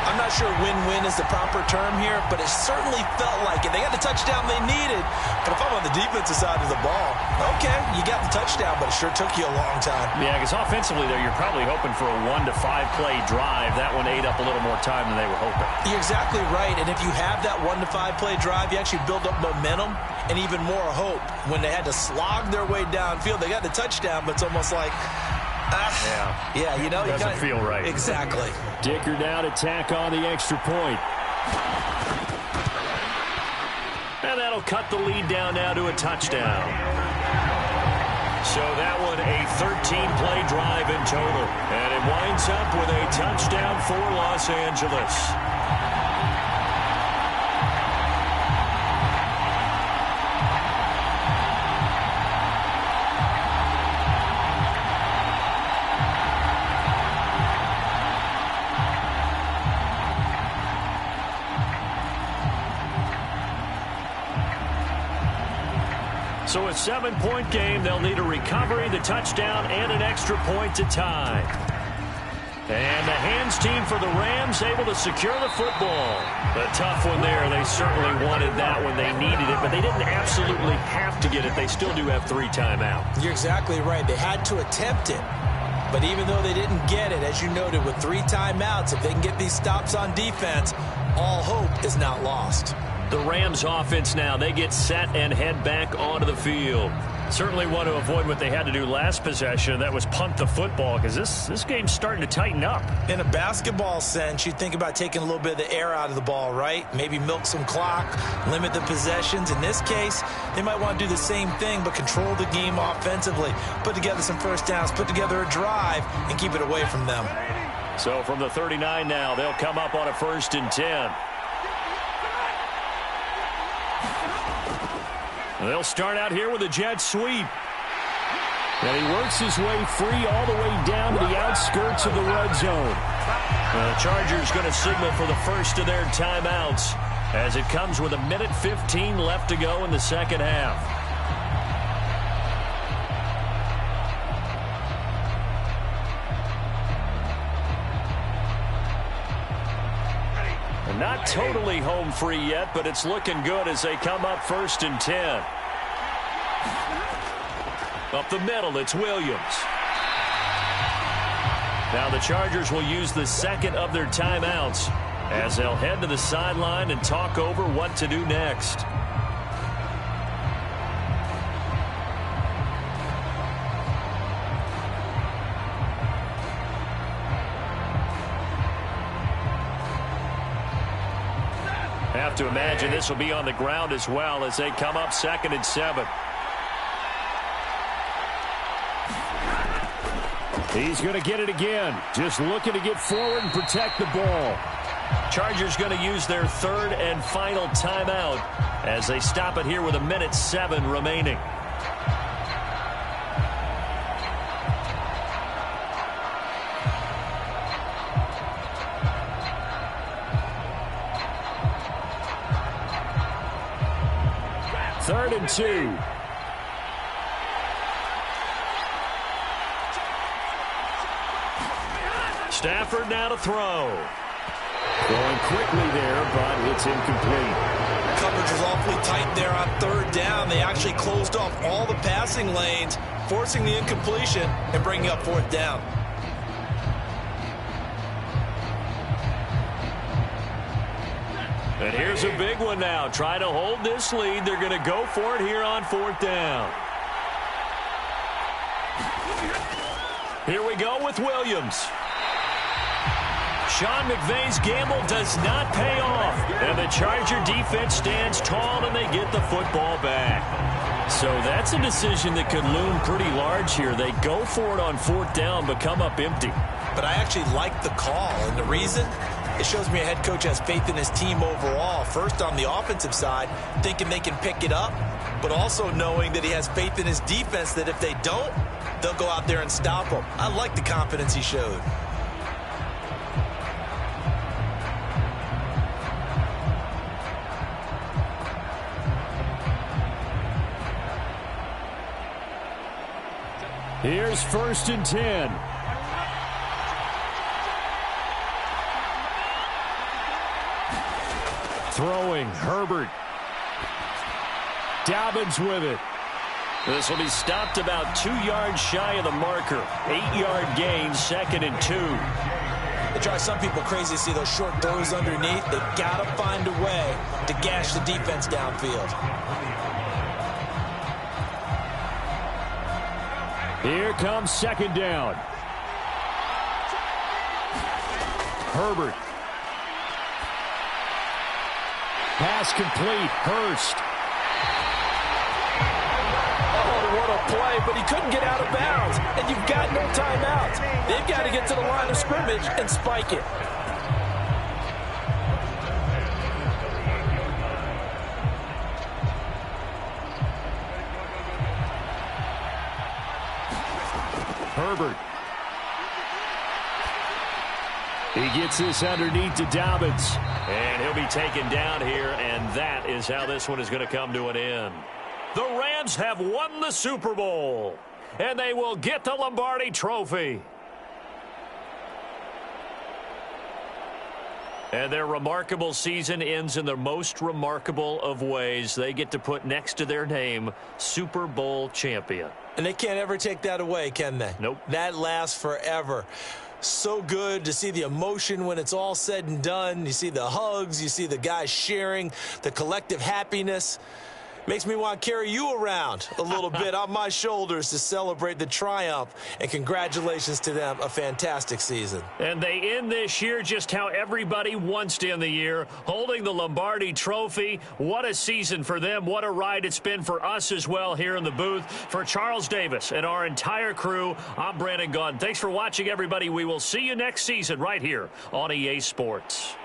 I'm not sure win-win is the proper term here, but it certainly felt like it. They got the touchdown they needed. But if I'm on the defensive side of the ball, okay, you got the touchdown, but it sure took you a long time. Yeah, because offensively there, you're probably hoping for a 1 to 5 play drive. That one ate up a little more time than they were hoping. You're exactly right. And if you have that 1 to 5 play drive, you actually build up momentum and even more hope. When they had to slog their way downfield, they got the touchdown, but it's almost like, yeah, you know, doesn't feel right. Exactly. Dicker down to tack on the extra point. And that'll cut the lead down now to a touchdown. So that one a 13-play drive in total. And it winds up with a touchdown for Los Angeles. So a 7-point game. They'll need a recovery, the touchdown, and an extra point to tie. And the hands team for the Rams able to secure the football. A tough one there. They certainly wanted that when they needed it, but they didn't absolutely have to get it. They still do have 3 timeouts. You're exactly right. They had to attempt it. But even though they didn't get it, as you noted, with 3 timeouts, if they can get these stops on defense, all hope is not lost. The Rams offense now, they get set and head back onto the field. Certainly want to avoid what they had to do last possession. That was punt the football, because this game's starting to tighten up. In a basketball sense, you think about taking a little bit of the air out of the ball, right? Maybe milk some clock, limit the possessions. In this case, they might want to do the same thing, but control the game offensively. Put together some first downs, put together a drive, and keep it away from them. So from the 39 now, they'll come up on a 1st and 10. They'll start out here with a jet sweep. And he works his way free all the way down to the outskirts of the red zone. The Chargers going to signal for the first of their timeouts as it comes with 1:15 left to go in the second half. Not totally home free yet, but it's looking good as they come up 1st and 10. Up the middle, it's Williams. Now the Chargers will use the second of their timeouts as they'll head to the sideline and talk over what to do next. Have to imagine this will be on the ground as well as they come up 2nd and 7. He's going to get it again. Just looking to get forward and protect the ball. Chargers going to use their 3rd and final timeout as they stop it here with 1:07 remaining. Third and 2. Stafford now to throw. Going quickly there, but it's incomplete. Coverage was awfully tight there on third down. They actually closed off all the passing lanes, forcing the incompletion and bringing up fourth down. And here's a big one now. Try to hold this lead. They're going to go for it here on fourth down. Here we go with Williams. Sean McVay's gamble does not pay off. And the Charger defense stands tall and they get the football back. So that's a decision that could loom pretty large here. They go for it on fourth down but come up empty. But I actually like the call. And the reason? It shows me a head coach has faith in his team overall. First on the offensive side, thinking they can pick it up, but also knowing that he has faith in his defense that if they don't, they'll go out there and stop them. I like the confidence he showed. Here's 1st and 10. Throwing, Herbert. Dobbins with it. This will be stopped about 2 yards shy of the marker. 8-yard gain, 2nd and 2. It drives some people crazy to see those short throws underneath. They've got to find a way to gash the defense downfield. Here comes 2nd down. Herbert. Pass complete. Hurst. Oh, what a play, but he couldn't get out of bounds. And you've got no timeouts. They've got to get to the line of scrimmage and spike it. Herbert. He gets this underneath to Dobbins. And he'll be taken down here, and that is how this one is going to come to an end. The Rams have won the Super Bowl, and they will get the Lombardi Trophy. And their remarkable season ends in the most remarkable of ways. They get to put next to their name, Super Bowl champion. And they can't ever take that away, can they? Nope. That lasts forever. So good to see the emotion when it's all said and done. You see the hugs. You see the guys sharing, the collective happiness. Makes me want to carry you around a little bit on my shoulders to celebrate the triumph. And congratulations to them. A fantastic season. And they end this year just how everybody wants to end the year, holding the Lombardi Trophy. What a season for them. What a ride it's been for us as well here in the booth. For Charles Davis and our entire crew, I'm Brandon Gaudin. Thanks for watching, everybody. We will see you next season right here on EA Sports.